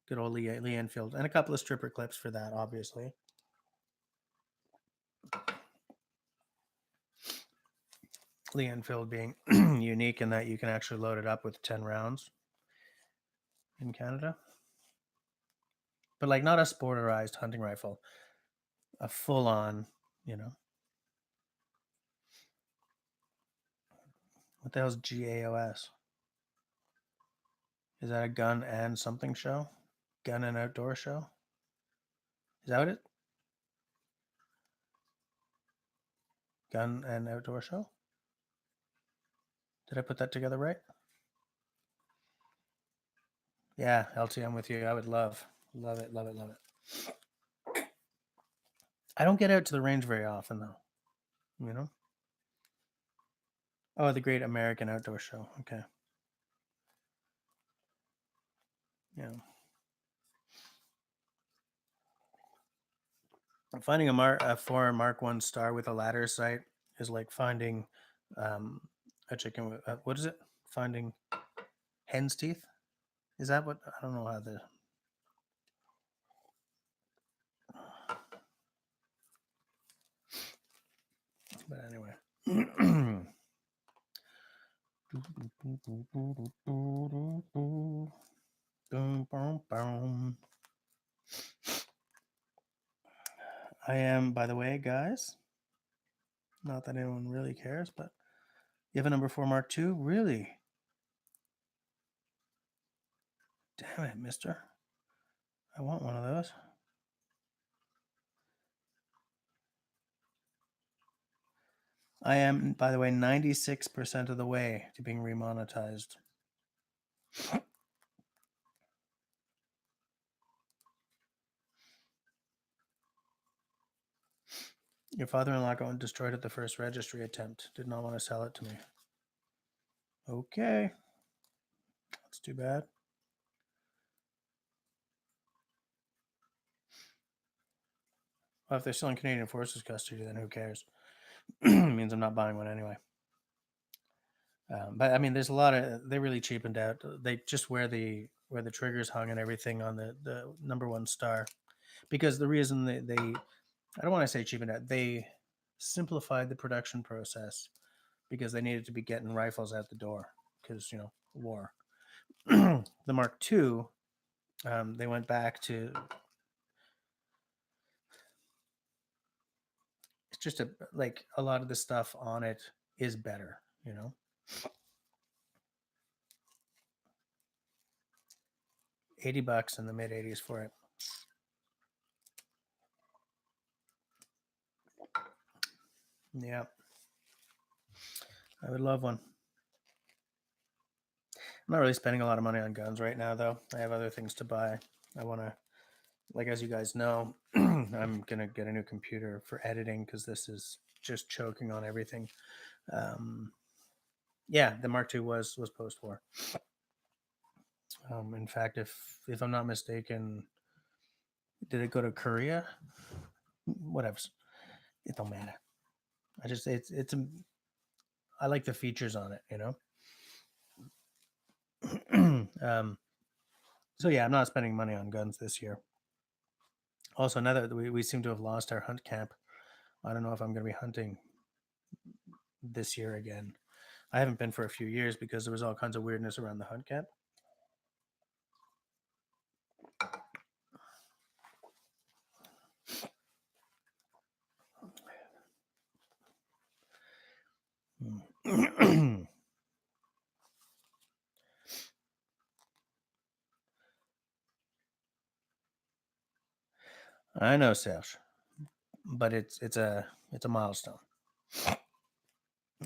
good old Lee Enfield and a couple of stripper clips for that, obviously. Lee Enfield being unique in that you can actually load it up with 10 rounds in Canada. But like not a sporterized hunting rifle, a full on, you know. What the hell's GAOS? Is that a gun and something show? Gun and outdoor show? Is that what it? Gun and Outdoor Show. Did I put that together right? Yeah, LT, I'm with you. I would love it, love it, love it. I don't get out to the range very often, though. You know? Oh, the Great American Outdoor Show. Okay. Yeah. Finding a foreign Mark 1 star with a ladder sight is like finding um, a chicken with, what is it? Finding hen's teeth? Is that what? I don't know how the. But anyway. I am, by the way, guys. Not that anyone really cares, but you have a number 4 Mark II? Really? Damn it, mister. I want one of those. I am, by the way, 96% of the way to being remonetized. Your father-in-law got one destroyed at the first registry attempt. Did not want to sell it to me. Okay. That's too bad. Well, if they're still in Canadian Forces custody, then who cares? It means I'm not buying one anyway. But I mean, there's a lot of, they really cheapened out. They just where the triggers hung and everything on the number 1 star, because the reason they I don't want to say cheapened out, they simplified the production process because they needed to be getting rifles out the door because war. The Mark II, they went back to, it's just like a lot of the stuff on it is better, $80 in the mid 80s for it. Yeah, I would love one. I'm not really spending a lot of money on guns right now, though. I have other things to buy. I want to, like, as you guys know, I'm going to get a new computer for editing because this is just choking on everything. Yeah, the Mark II was post-war. In fact, if I'm not mistaken, did it go to Korea? Whatever. It don't matter. I just I like the features on it, So yeah, I'm not spending money on guns this year. Also, now that we seem to have lost our hunt camp, I don't know if I'm going to be hunting this year again. I haven't been for a few years because there was all kinds of weirdness around the hunt camp. I know, Serge, but it's a milestone.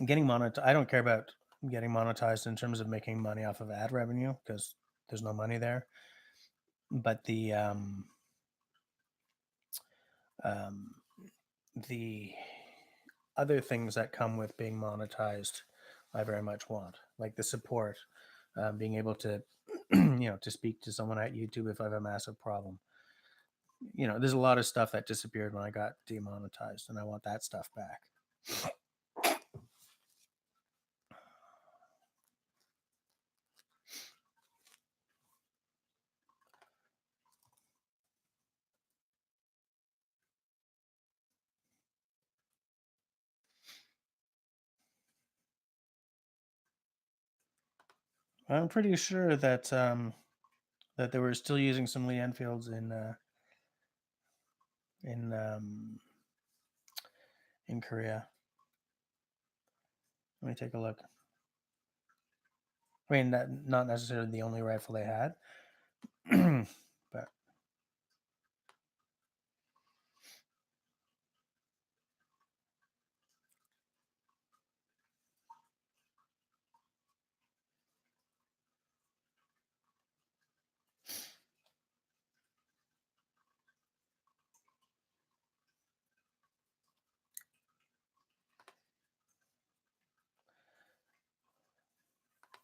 Getting monetized. I don't care about getting monetized in terms of making money off of ad revenue because there's no money there. But the other things that come with being monetized, I very much want, like the support, being able to, to speak to someone at YouTube if I have a massive problem. There's a lot of stuff that disappeared when I got demonetized, and I want that stuff back. I'm pretty sure that that they were still using some Lee Enfields in Korea. Let me take a look. I mean, not necessarily the only rifle they had, but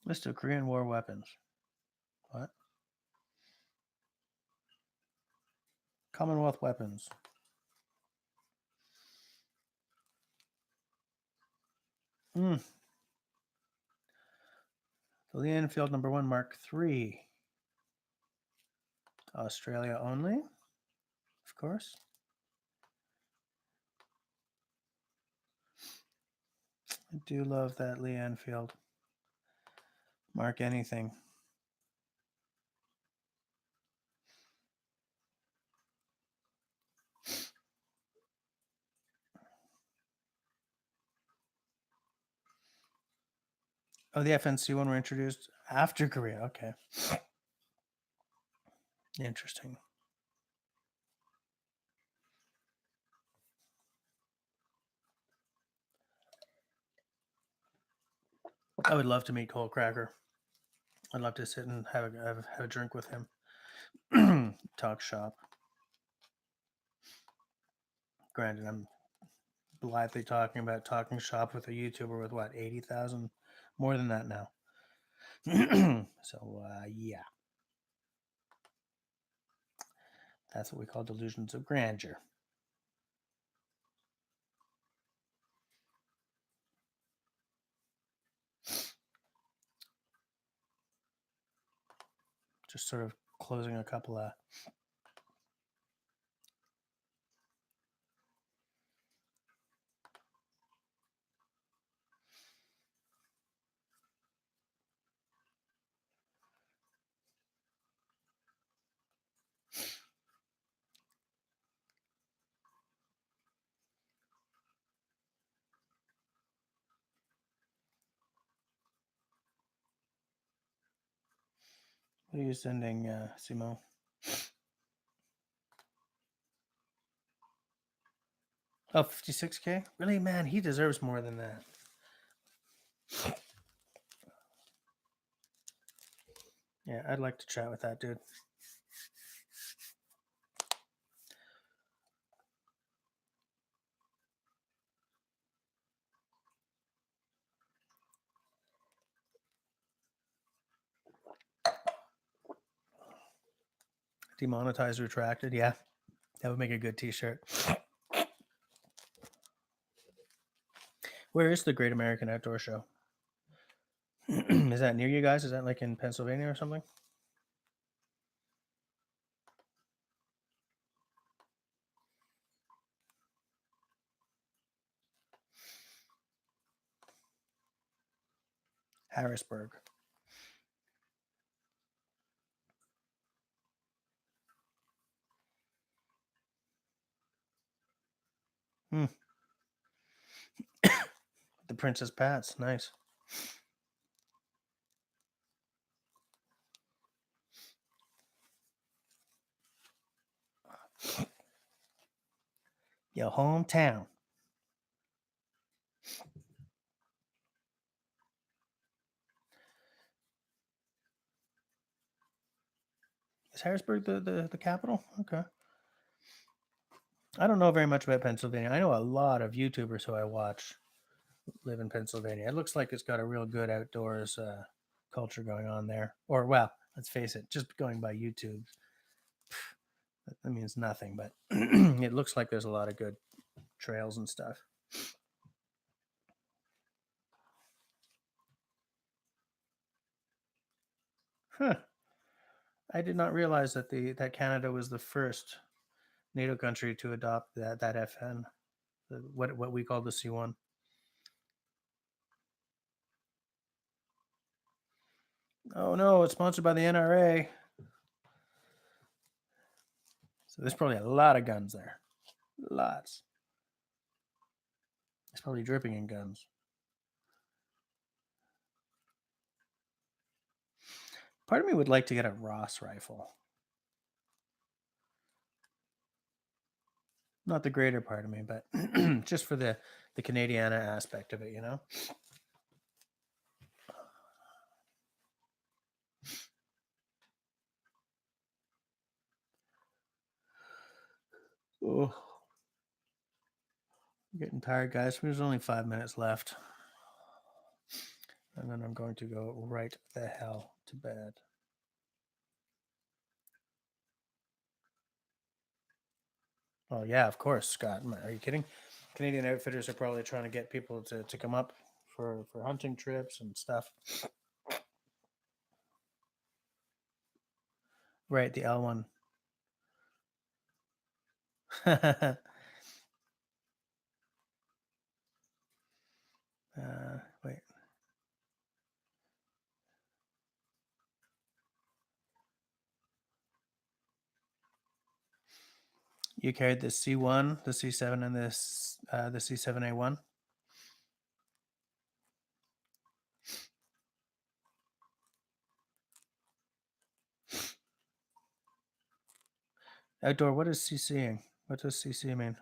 List of Korean War weapons. What? Commonwealth weapons. The Lee Enfield No. 1 Mark III. Australia only, of course. I do love that Lee Enfield. Mark anything. Oh, the FNC one were introduced after Korea. Okay. Interesting. I would love to meet Cole Cracker. I'd love to sit and have a drink with him. Talk shop. Granted, I'm blithely talking about talking shop with a YouTuber with what, 80,000? More than that now. So, yeah. That's what we call delusions of grandeur. Just sort of closing a couple of what are you sending, Simo? Oh, 56K? Really, man, he deserves more than that. Yeah, I'd like to chat with that dude. Demonetized, retracted. Yeah, that would make a good t-shirt. Where is the Great American Outdoor Show? Is that near you guys? Is that like in Pennsylvania or something? Harrisburg. The Princess Pat's. Nice. Your hometown. Is Harrisburg the capital? Okay. I don't know very much about Pennsylvania. I know a lot of YouTubers who I watch live in Pennsylvania. It looks like it's got a real good outdoors culture going on there. Or, well, let's face it, just going by YouTube, that means nothing. But it looks like there's a lot of good trails and stuff. Huh. I did not realize that that Canada was the first NATO country to adopt that FN, what we call the C1. Oh no, it's sponsored by the NRA. So there's probably a lot of guns there. Lots. It's probably dripping in guns. Part of me would like to get a Ross rifle. Not the greater part of me, but just for the Canadiana aspect of it, you know? Oh. I'm getting tired, guys. There's only 5 minutes left. And then I'm going to go right the hell to bed. Oh, yeah, of course, Scott. Are you kidding? Canadian Outfitters are probably trying to get people to come up for hunting trips and stuff. Right, the L1. Wait. You carried the C1, the C7, and this the C7A1. Outdoor. What is CCing? What does CC mean?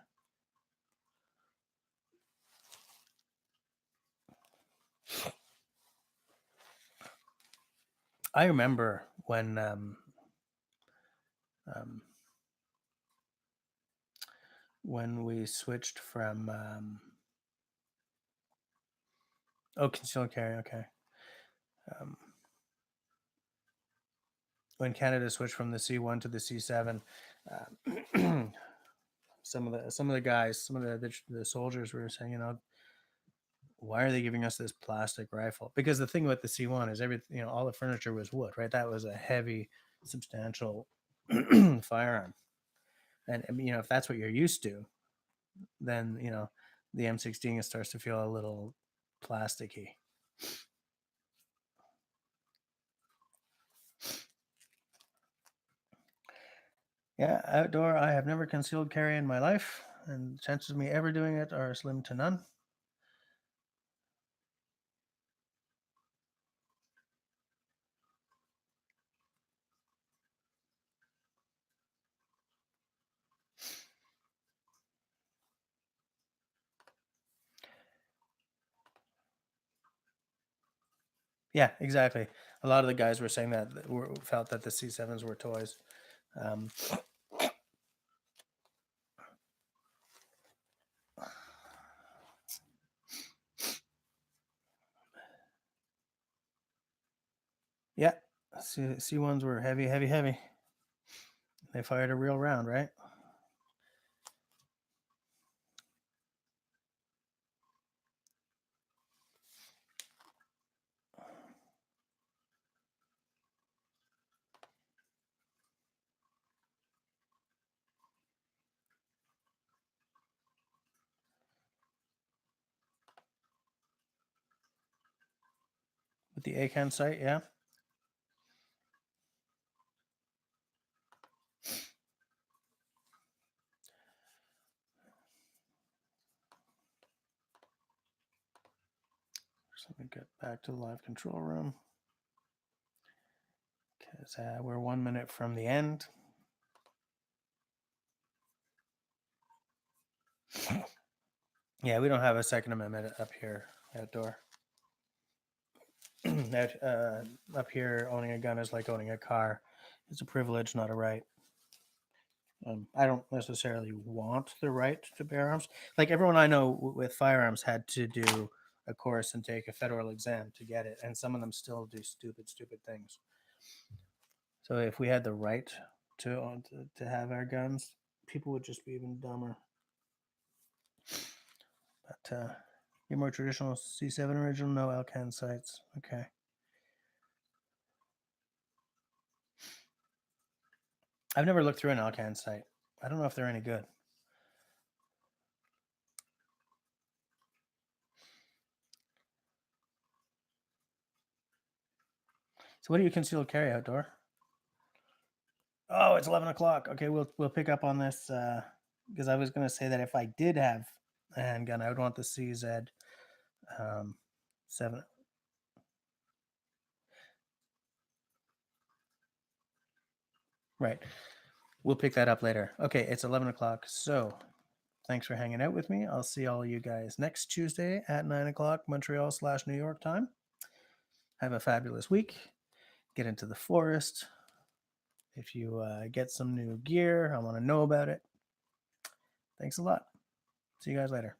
I remember when we switched from concealed carry. Okay. When Canada switched from the C1 to the C7, some of the guys, some of the soldiers were saying, you know, why are they giving us this plastic rifle? Because the thing about the C1 is everything, you know, all the furniture was wood, right? That was a heavy, substantial firearm. And you know, if that's what you're used to, then you know the M16 starts to feel a little plasticky. Yeah, outdoor, I have never concealed carry in my life, and chances of me ever doing it are slim to none. Yeah, exactly. A lot of the guys were saying that felt that the C7s were toys. Yeah, C1s were heavy, heavy, heavy. They fired a real round, right? With the ACAN sight, yeah. So let me get back to the live control room. Because we're 1 minute from the end. Yeah, we don't have a Second Amendment up here outdoor. Up here, owning a gun is like owning a car. It's a privilege, not a right. I don't necessarily want the right to bear arms. Like everyone I know with firearms had to do a course and take a federal exam to get it, and some of them still do stupid things. So if we had the right to have our guns, people would just be even dumber. But your more traditional C7 original, no Alcan sights. Okay. I've never looked through an Alcan sight. I don't know if they're any good. So what do you conceal carry outdoor? Oh, it's 11 o'clock. Okay, we'll pick up on this because I was going to say that if I did have a handgun, I would want the CZ 7. Right. We'll pick that up later. Okay, it's 11 o'clock. So thanks for hanging out with me. I'll see all you guys next Tuesday at 9 o'clock Montreal/New York time. Have a fabulous week. Get into the forest. If you get some new gear, I want to know about it. Thanks a lot. See you guys later.